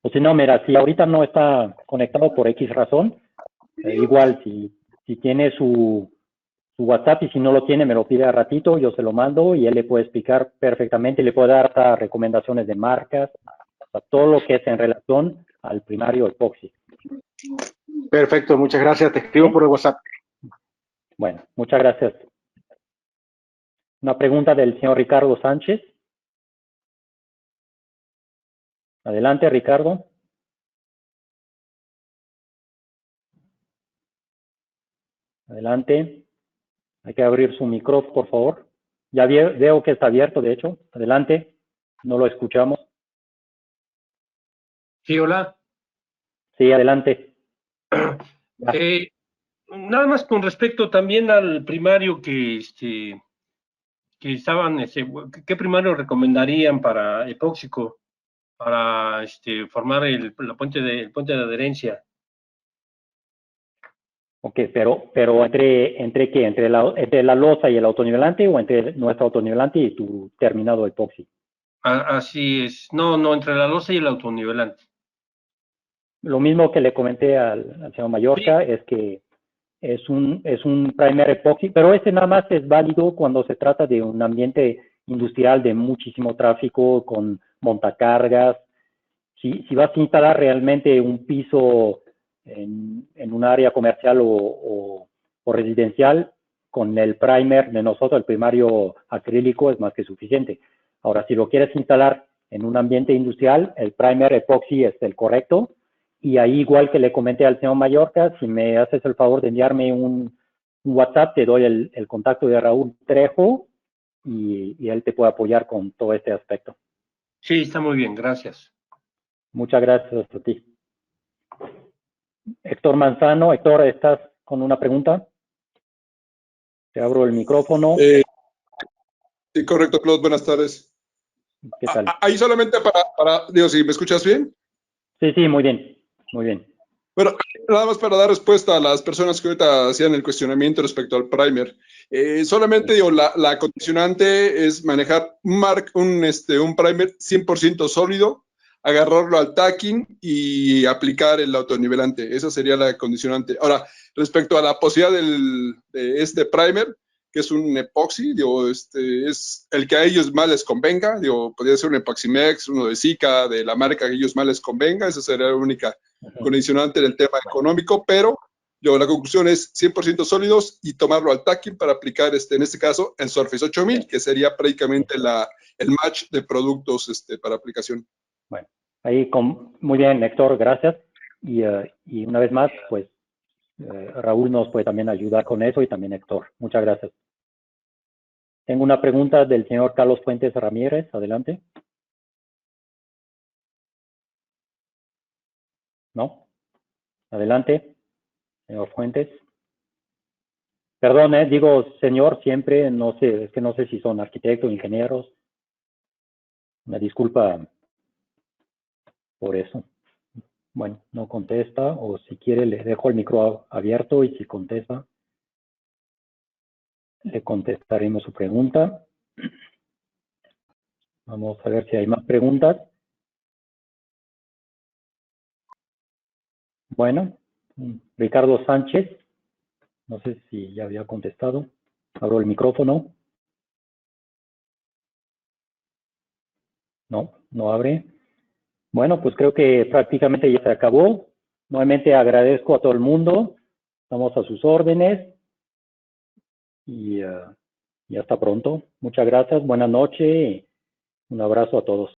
O si no, mira, si ahorita no está conectado por X razón, igual si tiene su WhatsApp y si no lo tiene me lo pide a ratito, yo se lo mando y él le puede explicar perfectamente, le puede dar hasta recomendaciones de marcas, hasta todo lo que es en relación al primario epoxi. Perfecto, muchas gracias, te escribo por el WhatsApp. Bueno, muchas gracias. Una pregunta del señor Ricardo Sánchez. Adelante, Ricardo. Adelante. Hay que abrir su micrófono, por favor. Ya veo que está abierto, de hecho. Adelante. No lo escuchamos. Sí, hola. Sí, adelante. Nada más con respecto también al primario que estaban, ¿qué primario recomendarían para epóxico, para formar el puente de adherencia? Ok, pero ¿entre qué? ¿Entre la losa y el autonivelante o entre nuestro autonivelante y tu terminado epoxi? Así es. No, entre la losa y el autonivelante. Lo mismo que le comenté al señor Mallorca, sí, es que es un primer epoxi, pero nada más es válido cuando se trata de un ambiente industrial de muchísimo tráfico, con montacargas. Si vas a instalar realmente un piso en un área comercial o residencial, con el primer de nosotros, el primario acrílico, es más que suficiente. Ahora, si lo quieres instalar en un ambiente industrial, el primer epoxi es el correcto. Y ahí, igual que le comenté al señor Mallorca, si me haces el favor de enviarme un WhatsApp, te doy el contacto de Raúl Trejo y él te puede apoyar con todo este aspecto. Sí, está muy bien, gracias. Muchas gracias a ti. Héctor Manzano. Héctor, ¿estás con una pregunta? Te abro el micrófono. Sí, correcto, Claude. Buenas tardes. ¿Qué tal? Ahí solamente digo, ¿sí me escuchas bien? Sí, muy bien, muy bien. Bueno, nada más para dar respuesta a las personas que ahorita hacían el cuestionamiento respecto al primer. Solamente digo, la condicionante es manejar un primer 100% sólido, agarrarlo al tacking y aplicar el autonivelante. Esa sería la condicionante. Ahora, respecto a la posibilidad de este primer, que es un epoxi, digo, es el que a ellos más les convenga, digo, podría ser un Epoximex, uno de Sika, de la marca que a ellos más les convenga, esa sería la única condicionante del tema económico, pero yo, la conclusión es 100% sólidos y tomarlo al tacking para aplicar, en este caso, el Surface 8000, que sería prácticamente el match de productos para aplicación. Bueno, ahí muy bien, Héctor, gracias. Y una vez más, pues, Raúl nos puede también ayudar con eso y también Héctor. Muchas gracias. Tengo una pregunta del señor Carlos Fuentes Ramírez. Adelante. ¿No? Adelante, señor Fuentes. Perdón, digo señor siempre, no sé, es que no sé si son arquitectos, ingenieros. Una disculpa por eso. Bueno, no contesta, o si quiere le dejo el micro abierto y si contesta, le contestaremos su pregunta. Vamos a ver si hay más preguntas. Bueno, Ricardo Sánchez, no sé si ya había contestado. Abro el micrófono. No, no abre. Bueno, pues creo que prácticamente ya se acabó. Nuevamente agradezco a todo el mundo. Estamos a sus órdenes. Y hasta pronto. Muchas gracias. Buenas noches. Un abrazo a todos.